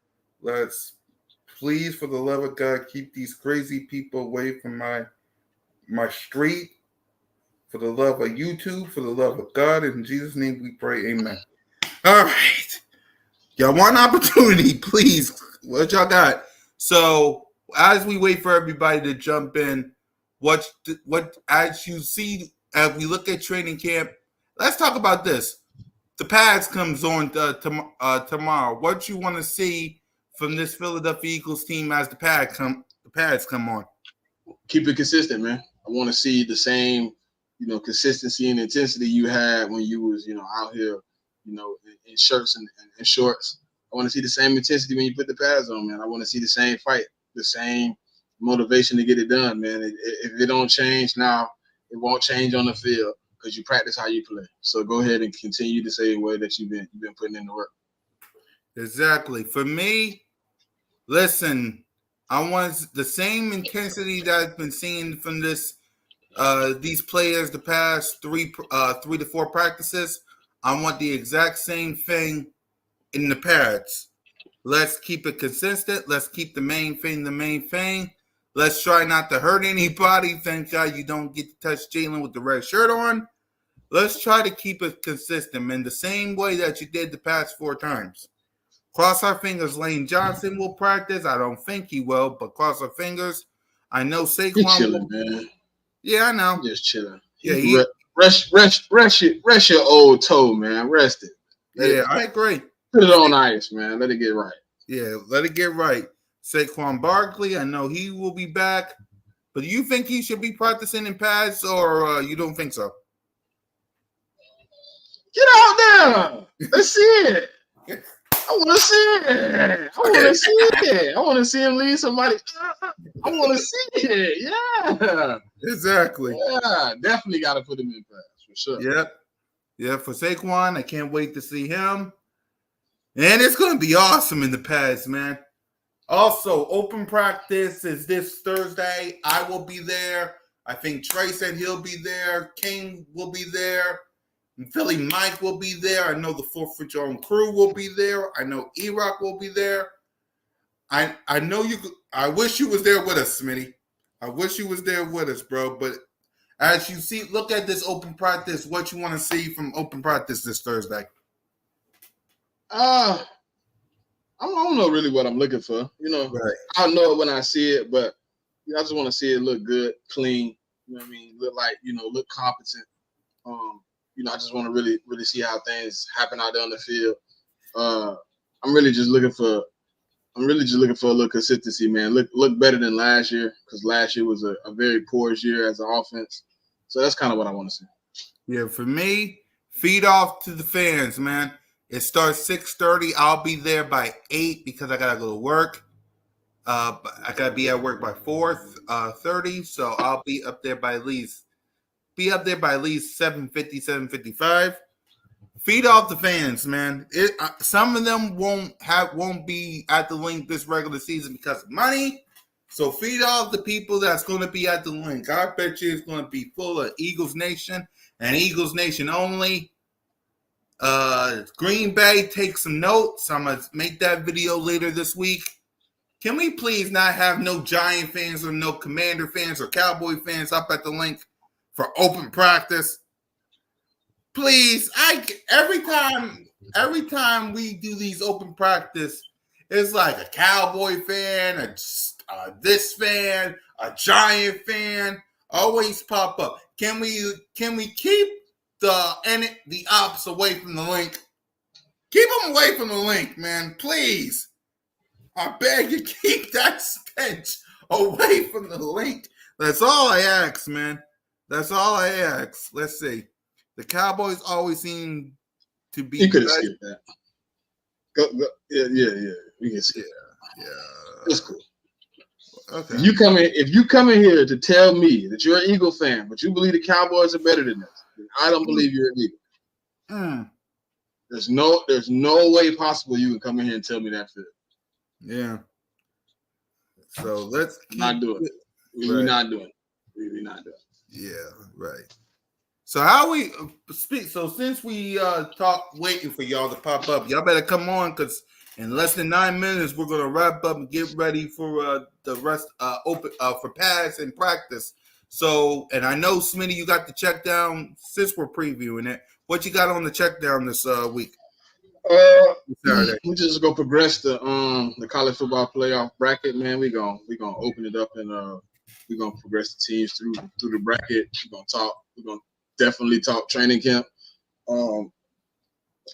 Let's, please, for the love of God, keep these crazy people away from my street. For the love of YouTube, for the love of God, in Jesus' name we pray, amen. All right. Y'all want opportunity, please. What y'all got? So as we wait for everybody to jump in, what as you see, as we look at training camp, let's talk about this. The pads comes on tomorrow. What you want to see from this Philadelphia Eagles team as the pads come on? Keep it consistent, man. I want to see the same, consistency and intensity you had when you was, out here, in shirts and shorts. I want to see the same intensity when you put the pads on, man. I want to see the same fight, the same motivation to get it done, man. If it don't change now, it won't change on the field because you practice how you play. So go ahead and continue the same way that you've been putting in the work. Exactly. For me, listen, I want the same intensity that I've been seeing from these players the past 3 to 4 practices. I want the exact same thing in the pads. Let's keep it consistent. Let's keep the main thing. Let's try not to hurt anybody. Thank God you don't get to touch Jalen with the red shirt on. Let's try to keep it consistent, man, the same way that you did the past 4 times. Cross our fingers Lane Johnson will practice. I don't think he will, but cross our fingers. I know Saquon He's chilling, man. Yeah, I know. Just chilling. Yeah, rest your old toe, man. Rest it. I agree. Put it on ice, man. Let it get right. Yeah, let it get right. Saquon Barkley, I know he will be back, but do you think he should be practicing in pads, or you don't think so? Get out there. Let's see it. I want to see it. I want to see him lead somebody. I want to see it. Yeah. Exactly. Yeah, definitely got to put him in pads for sure. Yep. Yeah, for Saquon, I can't wait to see him. And it's going to be awesome in the pads, man. Also, open practice is this Thursday. I will be there. I think Trey said he'll be there. King will be there. And Philly Mike will be there. I know the 4th for John crew will be there. I know E-Rock will be there. I know you. I wish you was there with us, Smitty. I wish you was there with us, bro. But as you see, look at this open practice. What you want to see from open practice this Thursday? I don't know really what I'm looking for. Right. I'll know it when I see it, but I just want to see it look good, clean. You know what I mean? Look like, look competent. I just want to really, really see how things happen out there on the field. I'm really just looking for a little consistency, man. Look better than last year, because last year was a very porous year as an offense. So that's kind of what I want to see. Yeah, for me, feed off to the fans, man. It starts 6:30. I'll be there by 8 because I gotta go to work. I gotta be at work by 4:30, so I'll be up there by at least 7:50, 7:55. feed off the fans, man. Some of them won't be at the link this regular season because of money. So feed off the people that's going to be at the link. I bet you it's going to be full of Eagles Nation and Eagles Nation only. Green Bay, take some notes. I'm gonna make that video later this week. Can we please not have no Giant fans or no Commander fans or Cowboy fans up at the link for open practice? Please, every time we do these open practice, it's like a Cowboy fan, this fan, a Giant fan, always pop up. Can we keep the ops away from the link? Keep them away from the link, man, please. I beg you, keep that stench away from the link. That's all I ask, man. That's all I ask. Let's see. The Cowboys always seem to be. You could have skipped that. Go. Yeah. We can skip. Yeah. That's cool. Okay. If you come in here to tell me that you're an Eagle fan, but you believe the Cowboys are better than us, I don't believe you're an Eagle. There's no way possible you can come in here and tell me that fit. Yeah. So let's not do it. We're not doing it. We're not doing it. Yeah, right. So how we speak? So since we waiting for y'all to pop up, y'all better come on because in less than 9 minutes we're gonna wrap up and get ready for the rest open for pads and practice. So, and I know Smitty, you got the check down since we're previewing it. What you got on the check down this week? We just go progress the college football playoff bracket, man. We gonna open it up and we're gonna progress the teams through the bracket. We're gonna definitely talk training camp,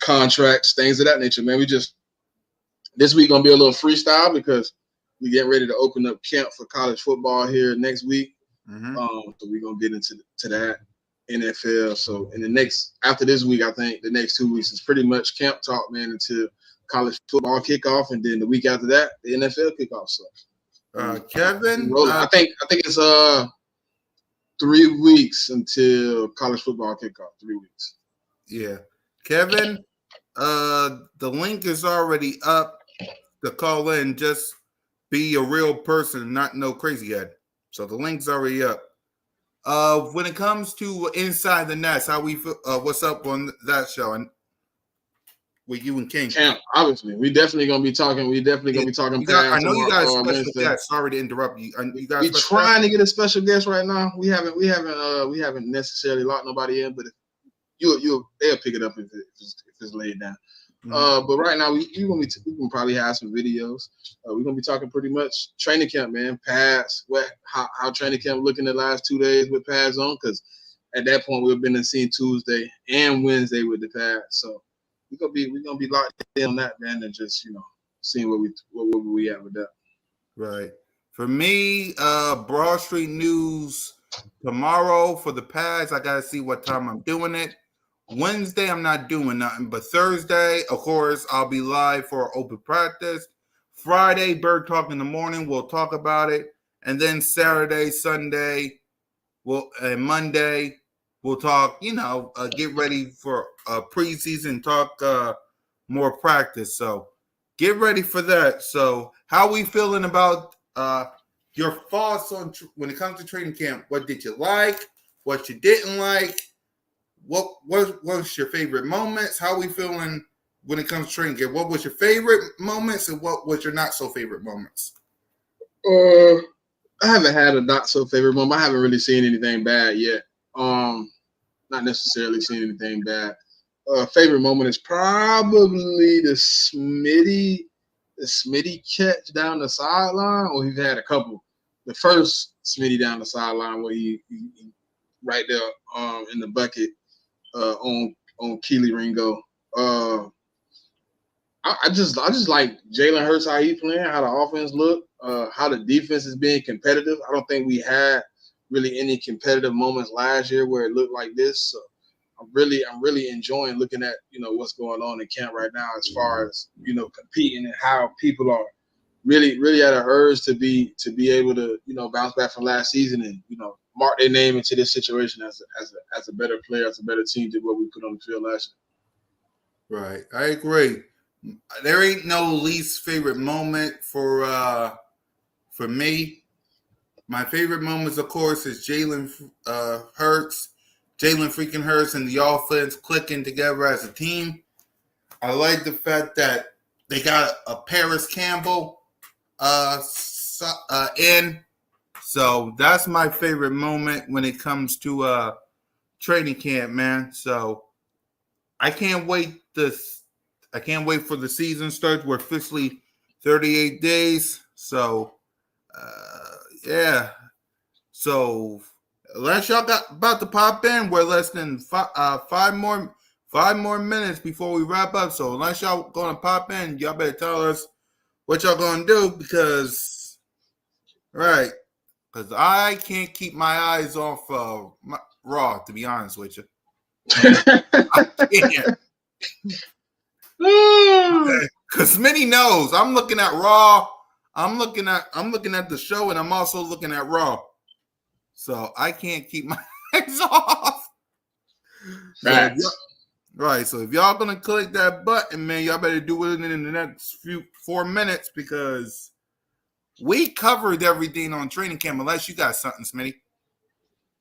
contracts, things of that nature, man. This week gonna be a little freestyle because we getting ready to open up camp for college football here next week. So we're gonna get into that. NFL. So after this week, I think the next 2 weeks is pretty much camp talk, man, until college football kickoff, and then the week after that, the NFL kickoff. So, Kevin, I think it's 3 weeks until college football kickoff. 3 weeks. Yeah, Kevin. The link is already up to call in. Just be a real person, not no crazy head. So the link's already up. When it comes to Inside the Nets, how we feel, what's up on that show and with you and King? Camp, obviously. We definitely gonna be talking. I know you got a special guest. Sorry to interrupt you. We're trying to get a special guest right now. We haven't necessarily locked nobody in, but they'll pick it up if it's laid down. But right now we can probably have some videos. We're gonna be talking pretty much training camp, man. Pads, how training camp looking the last 2 days with pads on, because at that point we've been seeing Tuesday and Wednesday with the pads. So we're gonna be locked in on that, man, and just seeing where we at with that. Right. For me, Broad Street News tomorrow for the pads. I gotta see what time I'm doing it. Wednesday, I'm not doing nothing, but Thursday, of course, I'll be live for open practice. Friday, Bird Talk in the morning, we'll talk about it. And then Saturday, Sunday, and Monday, we'll talk, get ready for preseason, talk more practice. So get ready for that. So how we feeling about your thoughts on when it comes to training camp? What did you like? What you didn't like? What was your favorite moments? How we feeling when it comes to training camp? What was your favorite moments and what was your not so favorite moments? I haven't had a not so favorite moment. I haven't really seen anything bad yet. Not necessarily seen anything bad. Favorite moment is probably the Smitty catch down the sideline, or he's had a couple. The first Smitty down the sideline where he right there in the bucket. On Keely Ringo. I just like Jalen Hurts, how he playing, how the offense look, how the defense is being competitive. I don't think we had really any competitive moments last year where it looked like this. So I'm really enjoying looking at what's going on in camp right now as far as competing and how people are really at an urge to be able to bounce back from last season and mark their name into this situation as a better player, as a better team than what we put on the field last Right. I agree. There ain't no least favorite moment for me. My favorite moments, of course, is Jalen Hurts, Jalen freaking Hurts, and the offense clicking together as a team. I like the fact that they got a Paris Campbell in. So that's my favorite moment when it comes to training camp, man. So I can't wait for the season starts. We're officially 38 days. So yeah. So unless y'all got about to pop in, we're less than five more minutes before we wrap up. So unless y'all gonna pop in, y'all better tell us what y'all gonna do because I can't keep my eyes off Raw, to be honest with you. I can't. Because Smitty knows I'm looking at Raw. I'm looking at the show, and I'm also looking at Raw. So I can't keep my eyes off. So if y'all gonna click that button, man, y'all better do it in the next 4 minutes because we covered everything on training camp. Unless you got something, Smitty.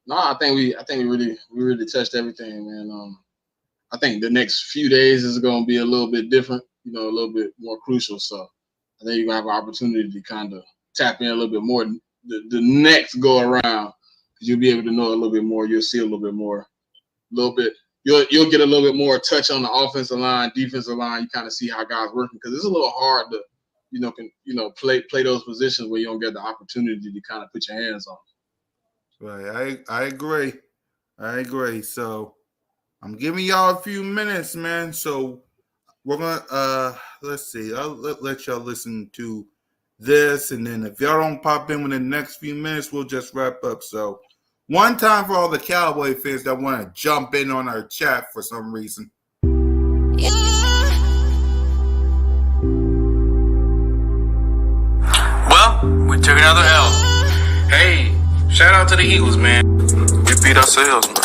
No, I think we really touched everything, man. I think the next few days is going to be a little bit different, a little bit more crucial. So I think you're going to have an opportunity to kind of tap in a little bit more the next go around because you'll be able to know a little bit more. You'll see a little bit more, a little bit. You'll get a little bit more touch on the offensive line, defensive line. You kind of see how guys working because it's a little hard to, play those positions where you don't get the opportunity to kind of put your hands on. Right, I agree. So I'm giving y'all a few minutes, man. So we're gonna let's see. I'll let y'all listen to this, and then if y'all don't pop in within the next few minutes, we'll just wrap up. So one time for all the Cowboy fans that want to jump in on our chat for some reason. Well, we took another L. Hey, shout out to the Eagles, man. We beat ourselves, man.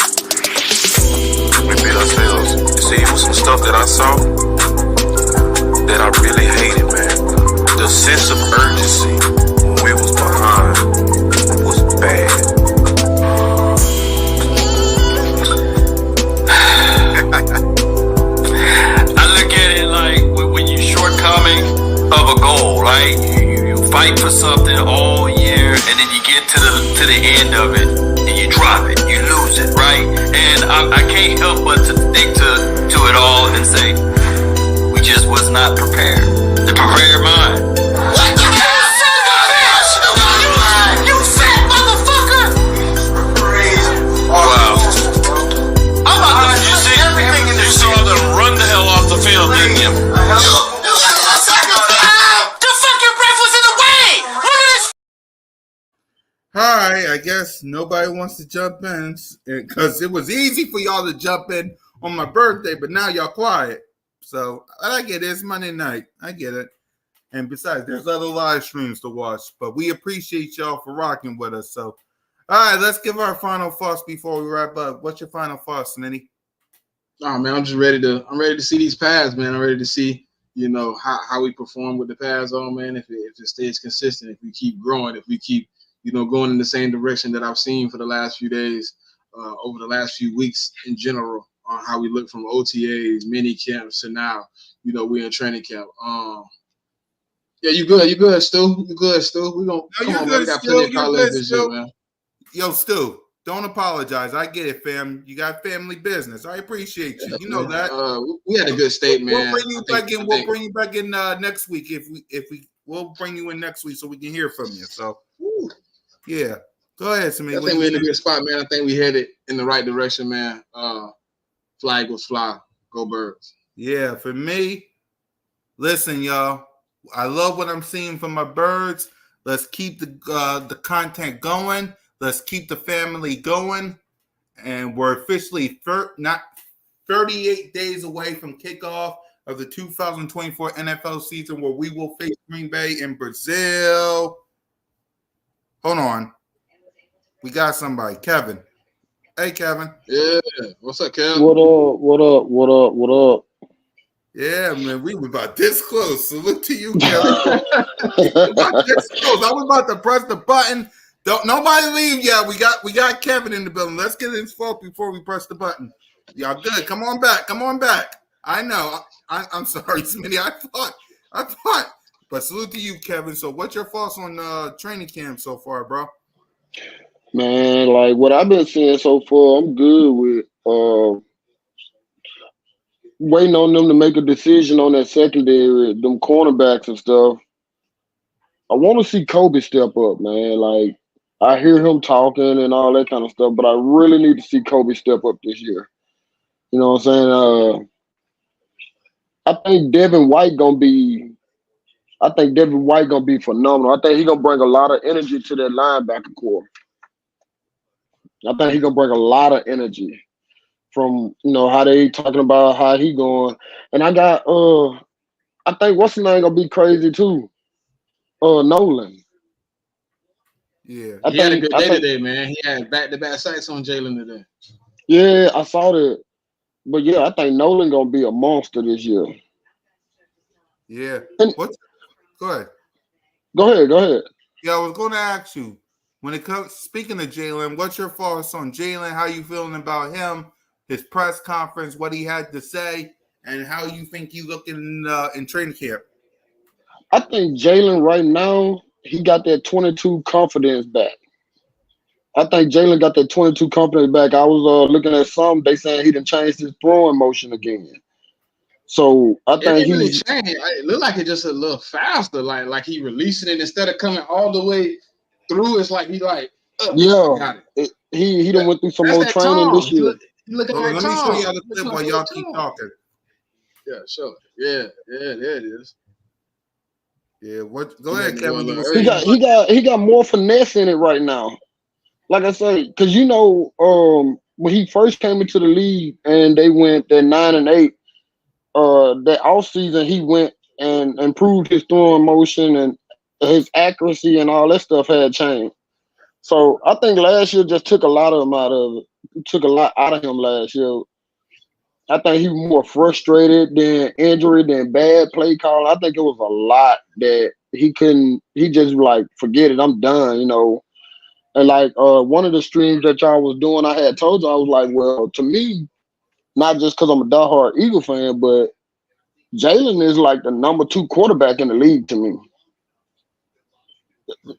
We beat ourselves. You see, it was some stuff that I saw that I really hated, man. The sense of urgency when we was behind was bad. I look at it like when you're shortcoming of a goal, right? You fight for something all year, and then you get to the end of it, and you drop it, you lose it, right? And I can't help but to think to it all and say, we just was not prepared. The prepared mind. You fat motherfucker! Wow. I'm about to see everything in this. You saw them run the hell off the field, didn't you? The fucking ref was in the way! Look at this! Hi, I guess nobody wants to jump in because it was easy for y'all to jump in on my birthday, but now y'all quiet. So I get it. It's Monday night. I get it. And besides, there's other live streams to watch, but we appreciate y'all for rocking with us. So, all right, let's give our final thoughts before we wrap up. What's your final thoughts, Smitty? Oh man, I'm ready to see these pads, man. I'm ready to see, how we perform with the pads on, man. If it stays consistent, if we keep growing, if we keep, going in the same direction that I've seen for the last few days, over the last few weeks in general, on how we look from OTAs, mini camps to now, we're in training camp. Yeah, you good, Stu. You good, Stu. We gonna come on, man. We got plenty of call-ins this year, man. Yo, Stu, don't apologize. I get it, fam. You got family business. I appreciate you. You know that. We had a good state, man. We'll bring you back in next week we'll bring you in next week so we can hear from you. So, yeah. Go ahead, Sammy. I think we're in a good spot, man. I think we headed in the right direction, man. Fly Eagles fly. Go Birds. Yeah, for me, listen, y'all. I love what I'm seeing from my Birds. Let's keep the content going. Let's keep the family going. And we're officially 38 days away from kickoff of the 2024 NFL season where we will face Green Bay in Brazil. Hold on. We got somebody. Kevin. Hey, Kevin. Yeah. What's up, Kevin? What up? Yeah, man, we were about this close. So look to you, Kevin. About this close. I was about to press the button. Don't nobody leave yet. We got Kevin in the building. Let's get his fault before we press the button. Y'all good? Come on back. Come on back. I know. I'm sorry, Smitty. I thought. But salute to you, Kevin. So, what's your thoughts on training camp so far, bro? Man, like what I've been seeing so far, I'm good with waiting on them to make a decision on that secondary, them cornerbacks and stuff. I want to see Kobe step up, man. Like I hear him talking and all that kind of stuff, but I really need to see Kobe step up this year. You know what I'm saying? I think Devin White gonna be. I think Devin White gonna be phenomenal. I think he gonna bring a lot of energy to that linebacker core. I think he gonna bring a lot of energy from how they talking about how he going. And I got I think what's the name gonna be crazy too. Nolan. Yeah. He had a good day today, man. He had back-to-back sacks on Jalen today. Yeah, I saw that. But yeah, I think Nolan gonna be a monster this year. Yeah. And What? Go ahead. go ahead. Yeah, I was going to ask you when it comes. Speaking of Jalen, what's your thoughts on Jalen? How you feeling about him? His press conference, what he had to say, and how you think he's looking in training camp. I think Jalen right now, he got that 22 confidence back. I think Jalen got that 22 confidence back. I was looking at some, they saying he done changed his throwing motion again. So I It think didn't really he's change. It looked like it just a little faster, like he releasing it instead of coming all the way through. It's like he like, I got it. he done went through some That's more that training Tom. this year. He looking Well, like let me show Tom. y'all the clip while y'all keep talking. Yeah, sure. Yeah, there it is. Yeah, what? Go ahead, Kevin. You were He saying got he got he got more finesse in it right now. Like I say, because when he first came into the league and they went that 9-8, that off season he went and improved his throwing motion and his accuracy and all that stuff had changed. So I think last year just took a lot of him out of it. Took a lot out of him last year. I think he was more frustrated than injury than bad play call. I think it was a lot that he couldn't. He just like forget it. I'm done. And like one of the streams that y'all was doing, I had told you I was like, well, to me, not just because I'm a diehard Eagle fan, but Jalen is like the number 2 quarterback in the league to me.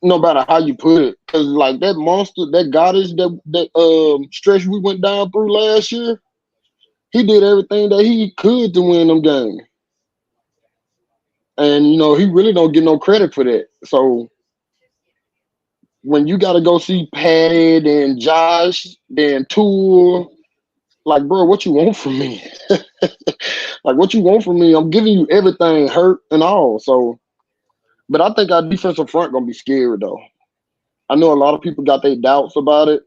No matter how you put it, because like that monster, that goddess, that stretch we went down through last year, he did everything that he could to win them games, and he really don't get no credit for that. So when you got to go see Patty, then Josh, then Tool, like, bro, what you want from me? Like, what you want from me? I'm giving you everything, hurt and all. So, but I think our defensive front gonna be scary though. I know a lot of people got their doubts about it,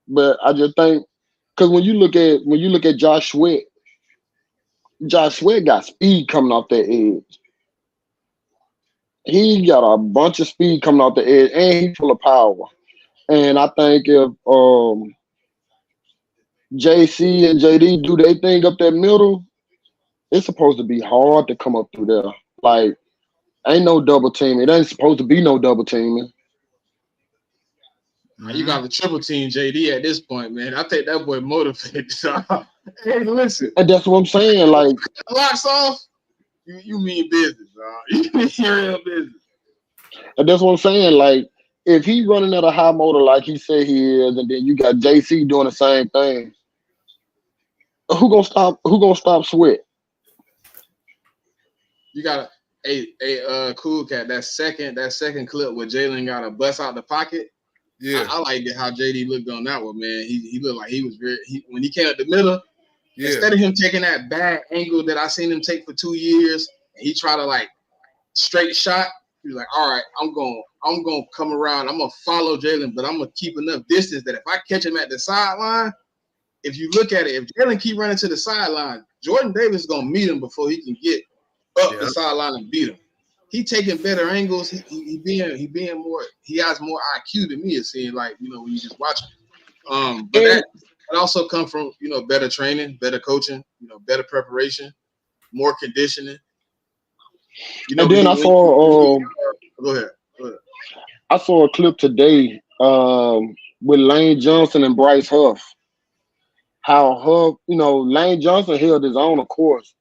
but I just think because when you look at Josh Sweat got speed coming off that edge. He got a bunch of speed coming off the edge, and he's full of power. And I think if JC and JD do their thing up that middle, it's supposed to be hard to come up through there. Like, ain't no double teaming. It ain't supposed to be no double teaming. You got the triple team JD at this point, man. I think that boy motivated. So, hey, listen. And that's what I'm saying. Like, locks off, you mean business, you mean real business. and that's what I'm saying. Like, if he running at a high motor like he said he is, and then you got JC doing the same thing, who gonna stop? Who gonna stop Sweat? You got a cool cat. That second clip where Jalen got a bust out the pocket. Yeah, I liked it how JD looked on that one, man. He looked like he was when he came up the middle. Yeah. Instead of him taking that bad angle that I seen him take for 2 years, and he tried to like straight shot. He was like, all right, I'm gonna come around. I'm gonna follow Jalen, but I'm gonna keep enough distance that if I catch him at the sideline, if you look at it, if Jalen keep running to the sideline, Jordan Davis is gonna meet him before he can get up the sideline and beat him. He taking better angles. He being more. He has more IQ than me. It seems like when you just watch him. But that also come from better training, better coaching, better preparation. more conditioning. You know, And then I saw go ahead. Go ahead. I saw a clip today with Lane Johnson and Bryce Huff. How Huff, Lane Johnson held his own, of course,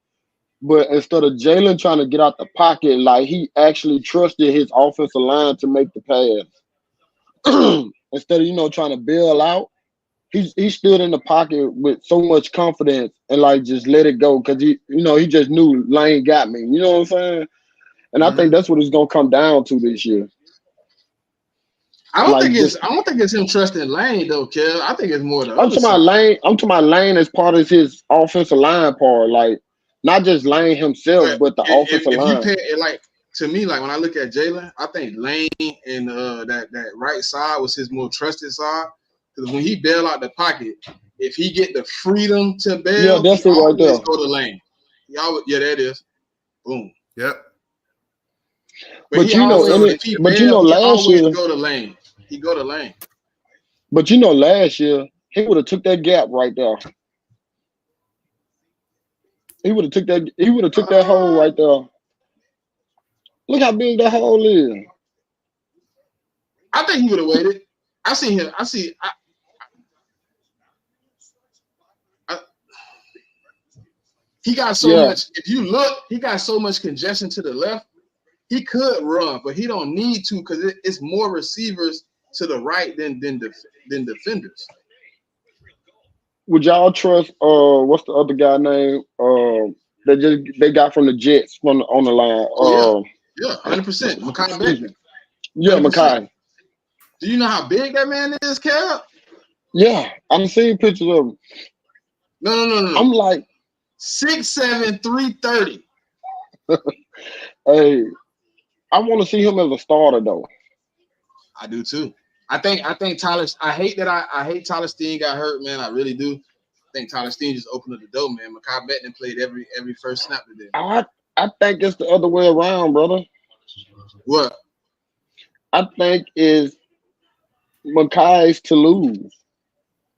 but instead of Jalen trying to get out the pocket, like he actually trusted his offensive line to make the pass. Instead of trying to bail out, he stood in the pocket with so much confidence and like just let it go because he just knew Lane got me. You know what I'm saying? And I think that's what it's gonna come down to this year. I don't think it's him trusting Lane though, Kev. I think it's more the I'm other talking side. about Lane. I'm talking about Lane as part of his offensive line part, like not just Lane himself, but the offensive If you line. pay it, like to me, like when I look at Jalen, I think Lane and that right side was his more trusted side. Because when he bail out the pocket, if he get the freedom to bail, Yeah, that's he it right there. always go to Lane. Yeah, that is. Boom. Yep. But he always, if he bail, he last always year, go to Lane. He go to Lane. but last year he would have took that gap right there. He would have took that. He would have took that hole right there. Look how big that hole is. I think he would have waited. I see him. He got so much. If you look, he got so much congestion to the left. He could run, but he don't need to because it's more receivers to the right than defenders. Would y'all trust? What's the other guy name? They got from the Jets on the line. Oh yeah, 100%. Mekhi Becton. Yeah, Mekhi. Do you know how big that man is, Cal? Yeah, I'm seeing pictures of him. No. I'm like 6'7", 330. Hey, I want to see him as a starter though. I do too. I think Tyler. I hate Tyler Steen got hurt, man. I really do. I think Tyler Steen just opened up the door, man. Mekhi Becton played every first snap today. I think it's the other way around, brother. What? I think is Mekhi's to lose.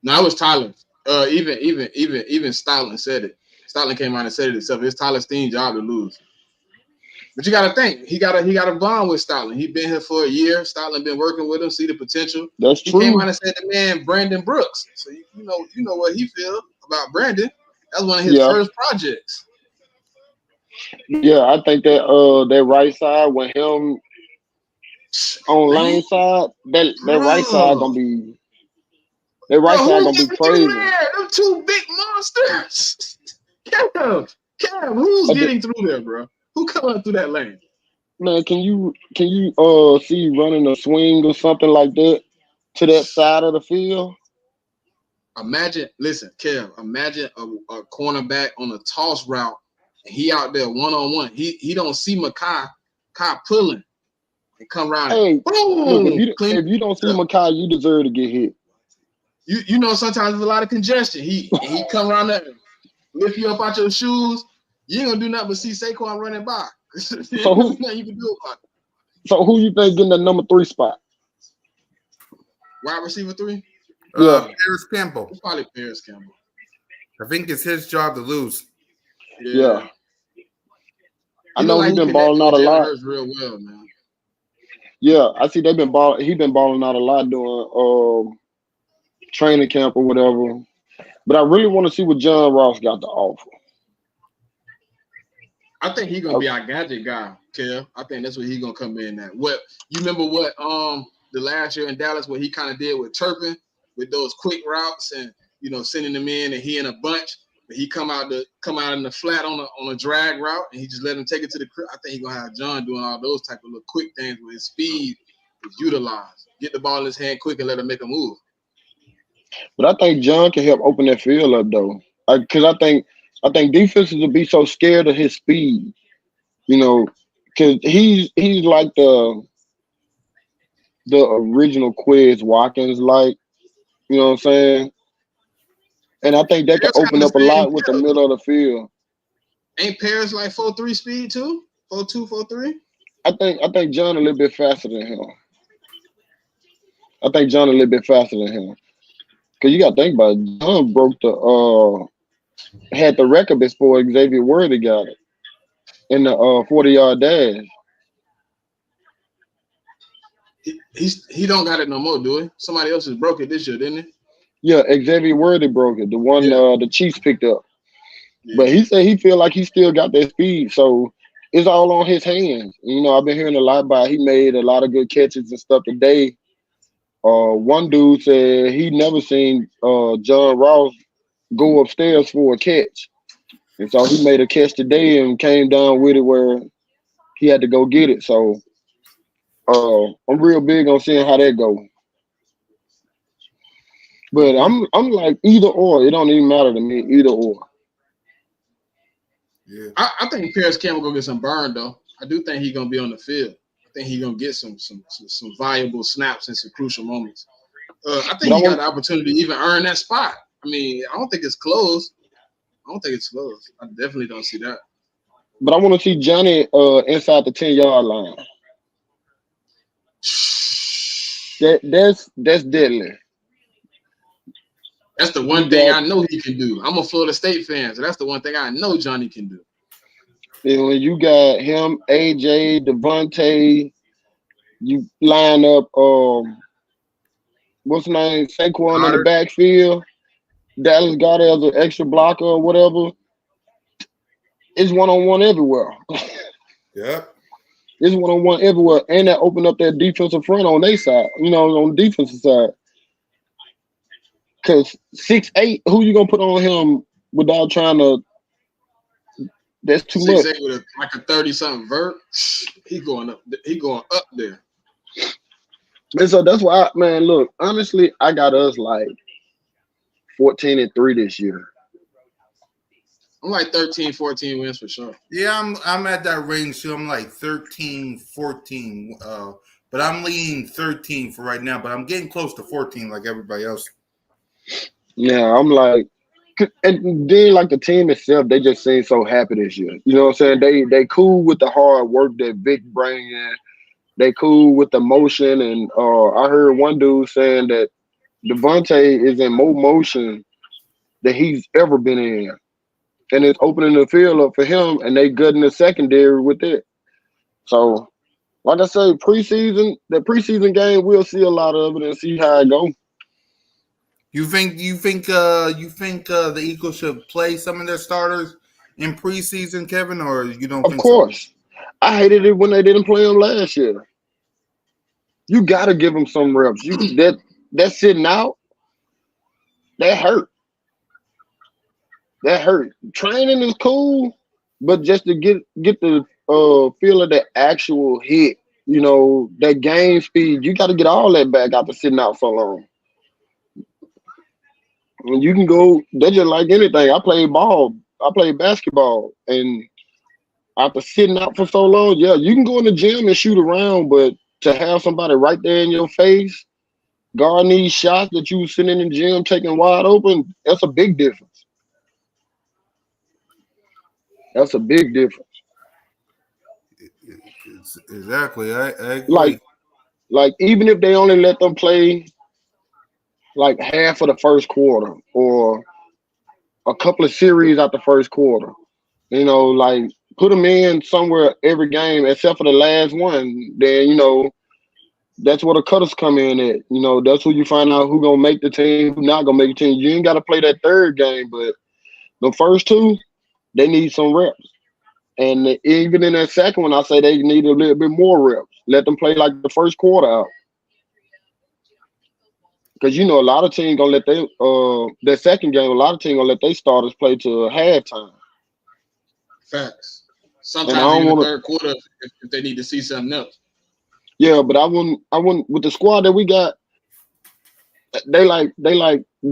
No, it was Tyler. Even Stalin said it. Stalin came out and said it himself. It's Tyler Steen's job to lose. But you got to think he got a bond with Stalin. He been here for a year. Stalin been working with him, see the potential. That's true. He came out and said the man Brandon Brooks. So you know what he feel about Brandon. That's one of his first projects. Yeah, I think that right side with him on Lane side, that right side gonna be crazy. Them two big monsters. Cam, who's getting through there, bro? Who coming through that lane? Man, can you see running a swing or something like that to that side of the field? Imagine, listen, Kev, imagine a cornerback on a toss route and he out there one-on-one. He don't see Mekhi pulling and come around. Hey, boom, look, if you don't see Mekhi, you deserve to get hit. You know sometimes there's a lot of congestion. He come around there, lift you up out your shoes. You ain't gonna do nothing but see Saquon running by. So who you can do about it. So who you think getting the number 3 spot? Wide receiver 3? Paris Campbell. It's probably Paris Campbell. I think it's his job to lose. Yeah. I know he's been balling out a lot. Real well, man. Yeah, I see he's been balling out a lot during training camp or whatever. But I really want to see what John Ross got to offer. I think he's gonna be our gadget guy, Kev. I think that's what he's gonna come in at. What you remember what the last year in Dallas what he kind of did with Turpin with those quick routes and sending them in and he in a bunch, but he come out in the flat on a drag route and he just let him take it to the crib. I think he's gonna have John doing all those type of little quick things where his speed is utilized. Get the ball in his hand quick and let him make a move. But I think John can help open that field up though, because I think defenses will be so scared of his speed, because he's like the original Quiz Watkins, like, you know what I'm saying? And I think that can open up a lot with the middle of the field. Ain't Paris like 4.3 speed too? 4.2, 4.3? I think John a little bit faster than him. Because you got to think about it. John broke had the record before Xavier Worthy got it. in the 40-yard dash. He don't got it no more, do he? Somebody else has broke it this year, didn't he? Yeah, Xavier Worthy broke it. The one Yeah. the Chiefs picked up. Yeah. But he said he feel like he still got that speed, so it's all on his hands. You know, I've been hearing a lot about he made a lot of good catches and stuff today. One dude said he never seen John Ross go upstairs for a catch, and so he made a catch today and came down with it where he had to go get it. So I'm real big on seeing how that go. But I'm like either or. It don't even matter to me. Either or. Yeah. I think Paris Campbell gonna get some burn though. I do think he's gonna be on the field. I think he's gonna get some valuable snaps and some crucial moments. I think he got the opportunity to even earn that spot. I mean, I don't think it's close. I definitely don't see that. But I want to see Johnny inside the 10-yard line. That's deadly. That's the one thing I know he can do. I'm a Florida State fan, so that's the one thing I know Johnny can do. And when you got him, AJ, Devontae, you line up what's his name, Saquon in the backfield, Dallas Goddard as an extra blocker or whatever. It's one-on-one everywhere. Yep. It's one-on-one everywhere. And that open up that defensive front on their side, on the defensive side. Because 6'8", who you going to put on him without trying to – that's too much. 6'8" with like a 30-something vert, he going up there. And so that's why, man, look, honestly, I got us like 14-3 this year. I'm like 13, 14 wins for sure. Yeah, I'm at that range too. I'm like 13, 14. But I'm leaning 13 for right now. But I'm getting close to 14 like everybody else. Yeah, I'm like, and then like the team itself, they just seem so happy this year. You know what I'm saying? They cool with the hard work that Vic bring in. They cool with the motion. And I heard one dude saying that Devontae is in more motion than he's ever been in. And it's opening the field up for him, and they good in the secondary with it. So, like I say, the preseason game, we'll see a lot of it and see how it go. You think the Eagles should play some of their starters in preseason, Kevin, or you don't think so? Of course. I hated it when they didn't play them last year. You got to give them some reps. That sitting out, that hurt. That hurt. Training is cool, but just to get the feel of the actual hit, that game speed, you got to get all that back after sitting out so long. And you can go. They're just like anything. I played basketball, and after sitting out for so long, yeah, you can go in the gym and shoot around, but to have somebody right there in your face, guard these shots that you were sitting in the gym taking wide open, that's a big difference. That's a big difference. Exactly. I agree. Like even if they only let them play like half of the first quarter or a couple of series out the first quarter, like put them in somewhere every game except for the last one. Then, that's where the cutters come in at. That's who you find out who gonna make the team, who not gonna make the team. You ain't got to play that third game, but the first two, they need some reps. And even in that second one, I say they need a little bit more reps. Let them play like the first quarter out. Because, a lot of teams going to let that second game, a lot of teams going to let their starters play to halftime. Facts. Sometimes in the third quarter if they need to see something else. Yeah, but I wouldn't with the squad that we got, they like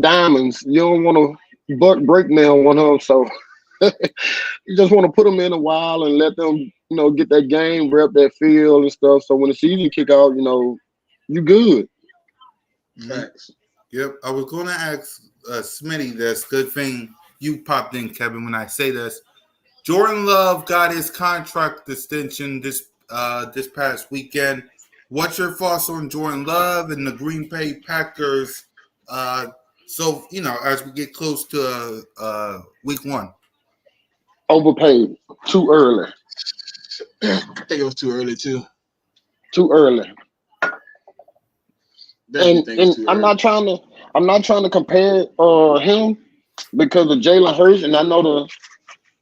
diamonds. You don't want to break nail one of them, so you just want to put them in a while and let them, get that game, rep that feel and stuff. So when the season kick off, you good. Facts. Yep. I was going to ask Smitty this. Good thing you popped in, Kevin, when I say this. Jordan Love got his contract extension this past weekend. What's your thoughts on Jordan Love and the Green Bay Packers? So, as we get close to week one. Overpaid too early. I think it was too early too. Too early. Definitely And think it's too I'm early. not trying to compare him because of Jalen Hurts, and I know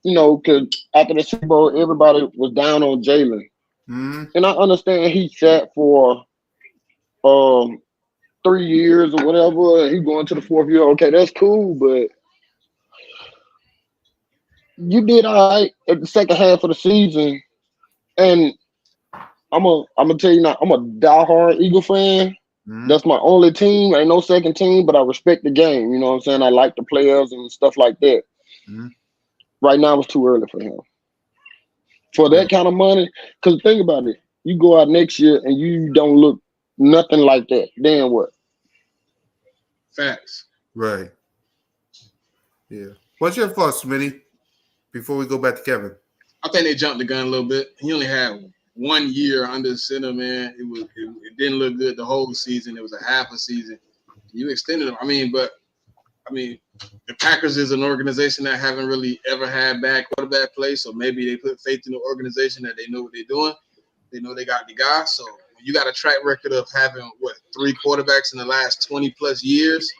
because after the Super Bowl, everybody was down on Jalen, and I understand he sat for 3 years or whatever, and he going to the fourth year. Okay, that's cool, but you did all right at the second half of the season, and I'm gonna tell you now, I'm a diehard Eagle fan. That's my only team. Ain't no second team, but I respect the game. You know what I'm saying? I like the players and stuff like that. Right now, it's too early for him. For that kind of money, because think about it. You go out next year and you don't look nothing like that. Then what? Facts. Right. Yeah. What's your thoughts, Smitty, before we go back to Kevin? I think they jumped the gun a little bit. He only had 1 year under center, man. It didn't look good the whole season. It was a half a season. You extended him. I mean, the Packers is an organization that haven't really ever had bad quarterback play. So maybe they put faith in the organization that they know what they're doing. They know they got the guy. So when you got a track record of having 3 quarterbacks in the last 20 plus years,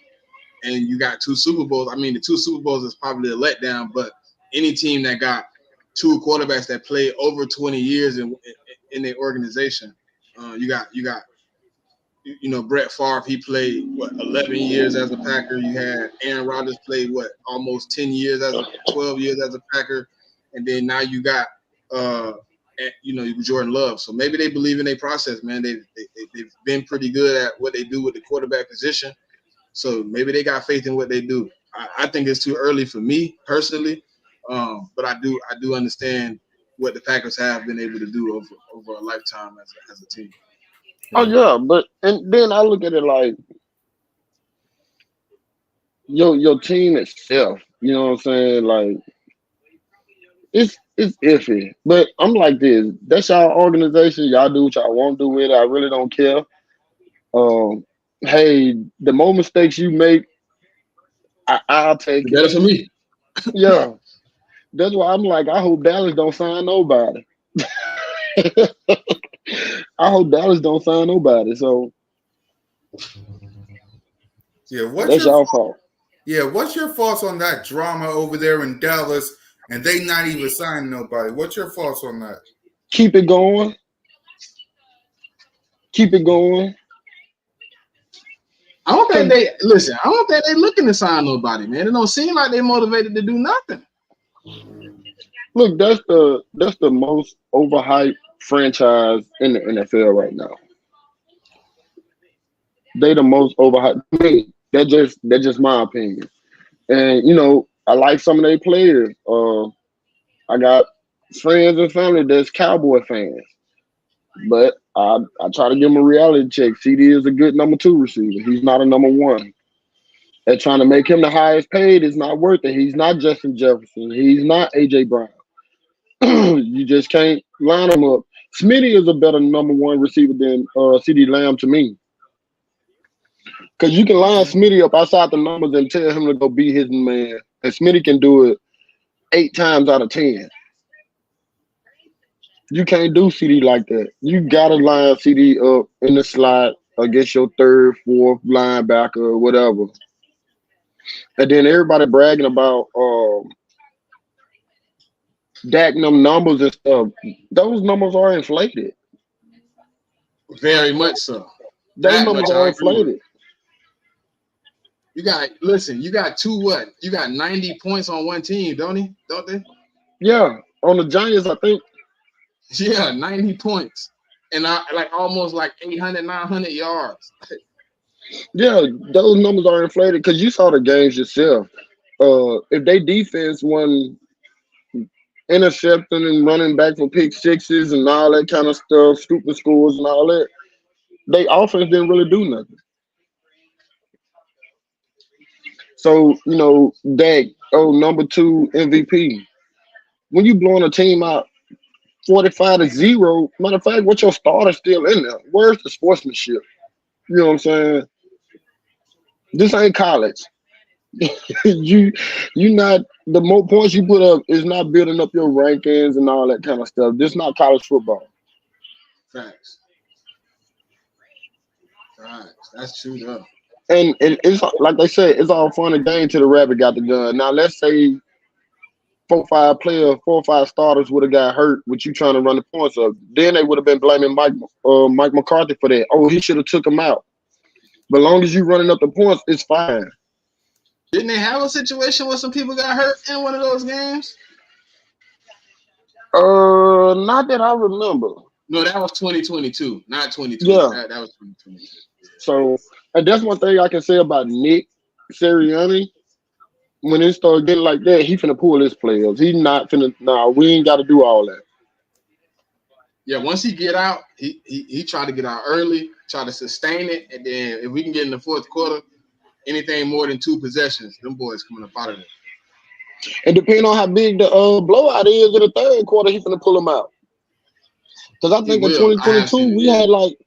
and you got 2 Super Bowls. I mean, the 2 Super Bowls is probably a letdown, but any team that got 2 quarterbacks that play over 20 years in their organization, you got Brett Favre. He played 11 years as a Packer. You had Aaron Rodgers played almost 10 years 12 years as a Packer, and then now you got Jordan Love. So maybe they believe in their process, man. They've been pretty good at what they do with the quarterback position. So maybe they got faith in what they do. I think it's too early for me personally, but I do understand what the Packers have been able to do over a lifetime as a team. Oh yeah, and then I look at it like your team itself. You know what I'm saying? Like it's iffy. But I'm like this. That's y'all organization. Y'all do what y'all want to do with it. I really don't care. Hey, the more mistakes you make, I'll take it. Better for me. Yeah. That's why I'm like, I hope Dallas don't sign nobody. I hope Dallas don't sign nobody. So yeah, that's y'all fault. Yeah, what's your thoughts on that drama over there in Dallas and they not even signing nobody? What's your thoughts on that? Keep it going. Keep it going. I don't think they looking to sign nobody, man. It don't seem like they're motivated to do nothing. Look, that's the most overhyped franchise in the NFL right now. They the most overhyped. Me, that's just my opinion. And I like some of their players. I got friends and family that's Cowboy fans, but I try to give them a reality check. CD is a good number 2 receiver. He's not a number 1. They're trying to make him the highest paid. It's not worth it. He's not Justin Jefferson. He's not AJ Brown. You just can't line them up. Smitty is a better number 1 receiver than CD Lamb to me. Because you can line Smitty up outside the numbers and tell him to go be his man. And Smitty can do it 8 times out of 10. You can't do CD like that. You got to line CD up in the slot against your 3rd, 4th linebacker or whatever. And then everybody bragging about Dak them numbers and stuff. Those numbers are inflated. Very much so. Those numbers are inflated. You got 2 what? You got 90 points on one team, don't they? Yeah. On the Giants, I think. Yeah, 90 points. And almost 800, 900 yards. Yeah, those numbers are inflated because you saw the games yourself. If they defense won intercepting and running back for pick sixes and all that kind of stuff, stupid scores and all that, they offense didn't really do nothing. So, Dak, number 2 MVP. When you blowing a team out 45-0, matter of fact, what's your starter still in there? Where's the sportsmanship? You know what I'm saying? This ain't college. you not the more points you put up is not building up your rankings and all that kind of stuff. This not college football. Facts. Facts. That's true though. And it's like they said, it's all fun and game till the rabbit got the gun. Now let's say 4 or 5 starters would have got hurt with you trying to run the points up. Then they would have been blaming Mike McCarthy for that. Oh, he should have took him out. But long as you running up the points, it's fine. Didn't they have a situation where some people got hurt in one of those games? Not that I remember. No, that was 2022, not 2020. Yeah. That was 2022. So, and that's one thing I can say about Nick Sirianni. When it started getting like that, he finna pull his players. He not finna. Nah, we ain't got to do all that. Yeah, once he get out, he try to get out early, try to sustain it, and then if we can get in the fourth quarter, anything more than 2 possessions, them boys coming up out of there. And depending on how big the blowout is in the third quarter, he finna pull them out. Because I think in 2022 we had like.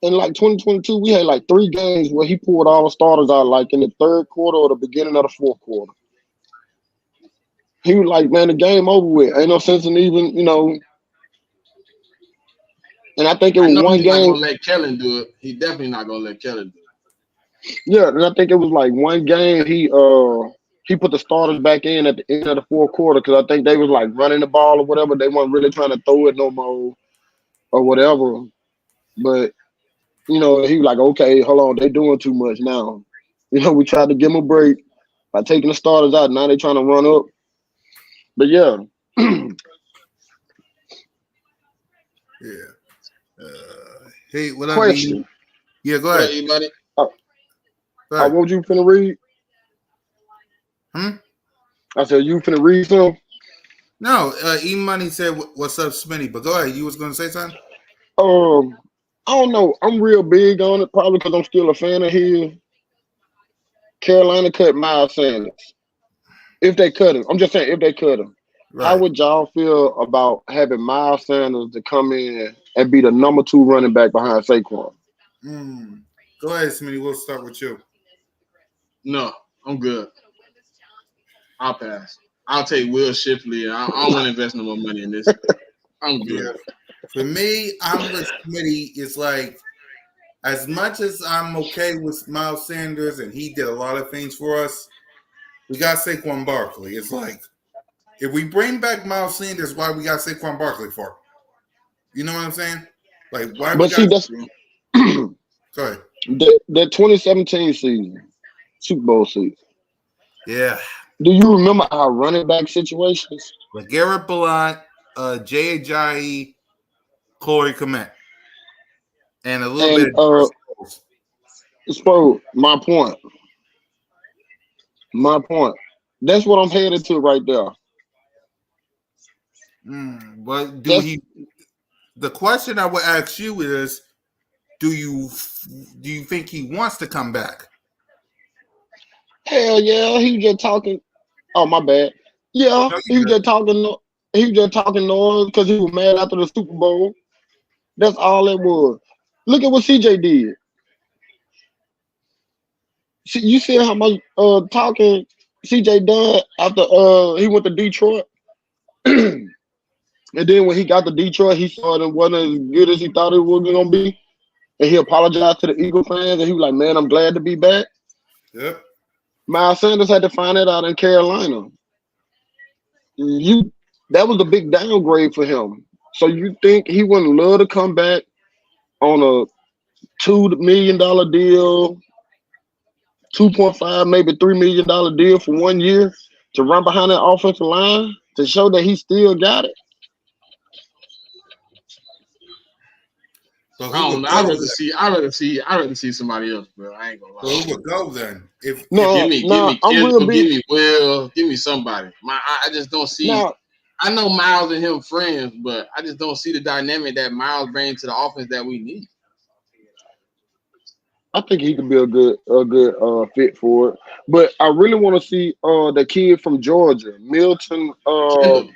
In like 2022, we had like 3 games where he pulled all the starters out like in the third quarter or the beginning of the fourth quarter. He was like, man, the game over with. Ain't no sense in even, And I think it was one he's not game. gonna let Kellen do it. He definitely not gonna let Kellen do it. Yeah, and I think it was like one game he put the starters back in at the end of the fourth quarter because I think they was like running the ball or whatever. They weren't really trying to throw it no more or whatever. But he was like, okay, hold on, they doing too much now. We tried to give them a break by taking the starters out. Now they trying to run up. But yeah. Yeah. Hey, what up? Question. Yeah, go ahead. Hey, buddy. What you finna read? I said, you finna read some? No, E-Money said, what's up, Smitty? But go ahead. You was going to say something? I don't know. I'm real big on it, probably because I'm still a fan of his. Carolina cut Miles Sanders. If they cut him. I'm just saying, if they cut him. Right. How would y'all feel about having Miles Sanders to come in and be the number 2 running back behind Saquon? Go ahead, Smitty. We'll start with you. No, I'm good. I'll pass. I'll take Will Shipley. I don't want to invest no more money in this. I'm good. Yeah. For me, I'm with Smitty. It's like, as much as I'm okay with Miles Sanders, and he did a lot of things for us, we got Saquon Barkley. It's like, if we bring back Miles Sanders, why we got Saquon Barkley for? You know what I'm saying? Like, why? But see, that's go ahead. That 2017 season, Super Bowl season. Yeah. Do you remember our running back situations? Like Garrett Blount, Jay Ajayi, Corey Komet, and a little bit of Spo, my point. That's what I'm headed to right there. But the question I would ask you is, do you think he wants to come back? Hell yeah, he just talking. Oh, my bad. Yeah, he was just talking. He was just talking noise because he was mad after the Super Bowl. That's all it was. Look at what CJ did. You see how much talking CJ done after he went to Detroit? And then when he got to Detroit, he saw it wasn't as good as he thought it was going to be. And he apologized to the Eagle fans. And he was like, man, I'm glad to be back. Yep. Miles Sanders had to find that out in Carolina. That was a big downgrade for him. So you think he wouldn't love to come back on a $2 million deal, 2.5, maybe $3 million deal for 1 year to run behind that offensive line to show that he still got it? So I'd rather see somebody else, bro. I ain't gonna lie. So who would go then? Give me Will, give me somebody. I just don't see. I know Miles and him friends, but I just don't see the dynamic that Miles brings to the offense that we need. I think he could be a good fit for it. But I really want to see the kid from Georgia, Milton. Kendall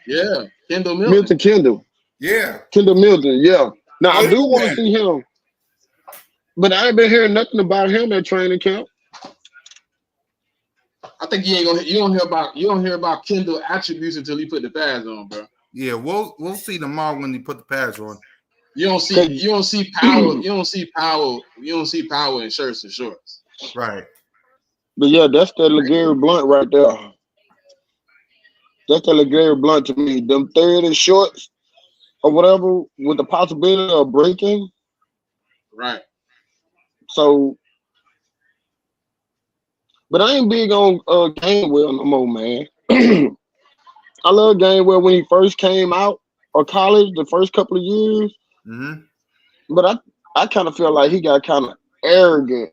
Milton. Milton Kendall. Yeah. Kendall Milton, yeah. Now, I do want to see him, but I ain't been hearing nothing about him at training camp. I think you don't hear about Kendall attributes until he put the pads on, bro. Yeah, we'll see tomorrow when he put the pads on. You don't see power in shirts and shorts. Right. But yeah, that's that LeGarrette Blunt right there. That's that LeGarrette Blunt to me. Them 30 shorts or whatever with the possibility of breaking. Right. So, but I ain't big on Gainwell no more, man. I love Gainwell when he first came out of college, the first couple of years. Mm-hmm. But I kind of feel like he got kind of arrogant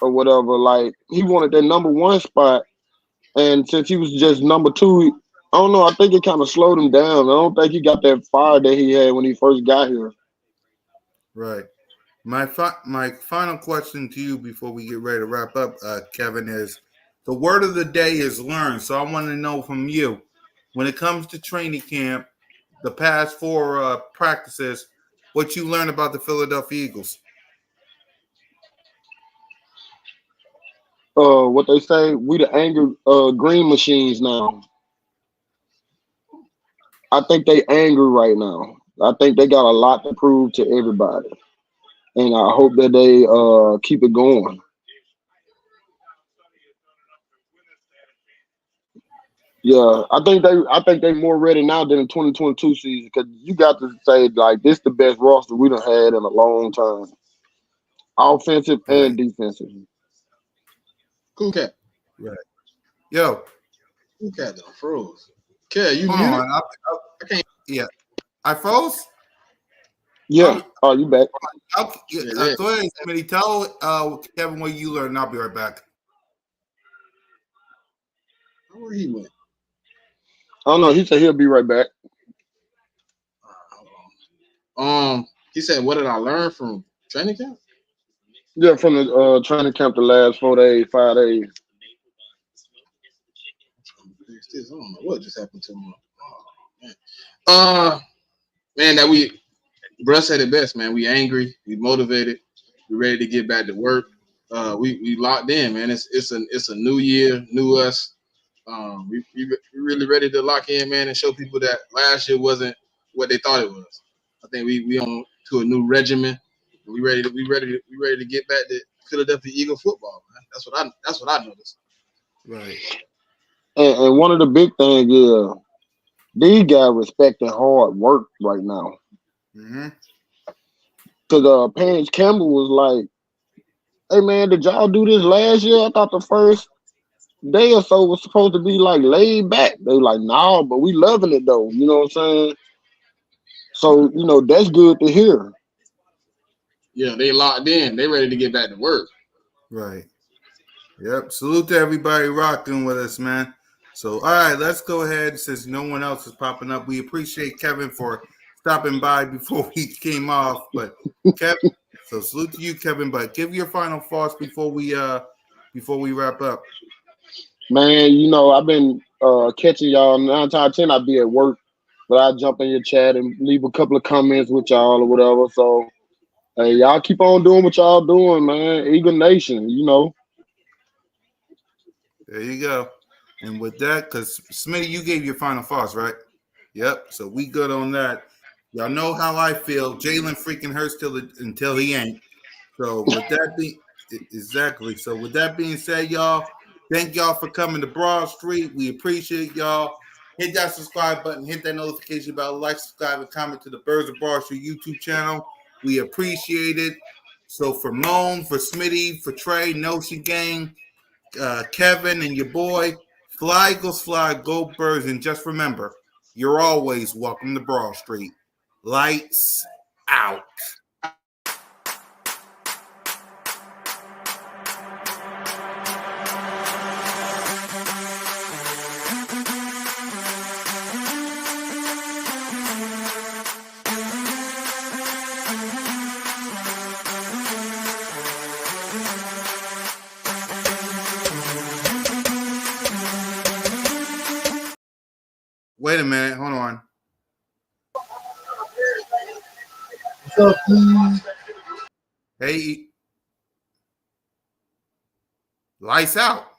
or whatever. Like he wanted that number one spot, and since he was just number two, I don't know. I think it kind of slowed him down. I don't think he got that fire that he had when he first got here. Right. My final question to you before we get ready to wrap up, Kevin, is the word of the day is learn. So I want to know from you, when it comes to training camp, the past 4 practices, what you learned about the Philadelphia Eagles. What they say, we the angry green machines now. I think they angry right now. I think they got a lot to prove to everybody, and I hope that they keep it going. Yeah, I think they more ready now than the 2022 season because you got to say like this the best roster we done had in a long time, offensive and Right. defensive. Cool cat. Right. Yo. Cool cat done froze. Cat, you Hold muted? on. I can't. Yeah. I froze? Yeah. Oh, you back? Go ahead, Smitty. Tell Kevin what you learned, and I'll be right back. Where he went? I don't know. He said he'll be right back. He said, "What did I learn from training camp?" Yeah, from the training camp the last 4 days, 5 days. I don't know what just happened to him. Oh, man, that Bruss said it best, man. We angry, we motivated, we ready to get back to work. We locked in, man. It's a new year, new us. We really ready to lock in, man, and show people that last year wasn't what they thought it was. I think we on to a new regimen. We ready to get back to Philadelphia Eagle football, man. That's what I noticed. Right. And one of the big things is these guys respecting hard work right now. Mm-hmm. Because Paige Campbell was like, "Hey man, did y'all do this last year? I thought the first day or so was supposed to be like laid back." They were like, "No, but we loving it though." You know what I'm saying? So that's good to hear. Yeah, they locked in. They ready to get back to work. Right. Yep. Salute to everybody rocking with us, man. So, all right, let's go ahead. Since no one else is popping up, we appreciate Kevin for stopping by before we came off. But Kevin, so salute to you, Kevin. But give your final thoughts before we wrap up. Man, I've been catching y'all 9 times out of 10. I be at work, but I jump in your chat and leave a couple of comments with y'all or whatever. So, hey, y'all keep on doing what y'all doing, man. Eagle Nation, There you go. And with that, because Smitty, you gave your final thoughts, right? Yep. So we good on that. Y'all know how I feel. Jalen freaking hurts until he ain't. So with that being exactly. So with that being said, y'all, thank y'all for coming to Broad Street. We appreciate y'all. Hit that subscribe button, hit that notification bell, like, subscribe, and comment to the Birds of Broad Street YouTube channel. We appreciate it. So for Moan, for Smitty, for Trey, Notion Gang, Kevin, and your boy, fly, Eagles fly, go Birds, and just remember, you're always welcome to Broad Street. Lights out. Wait a minute. Hold on. What's up, dude? Hey. Lights out.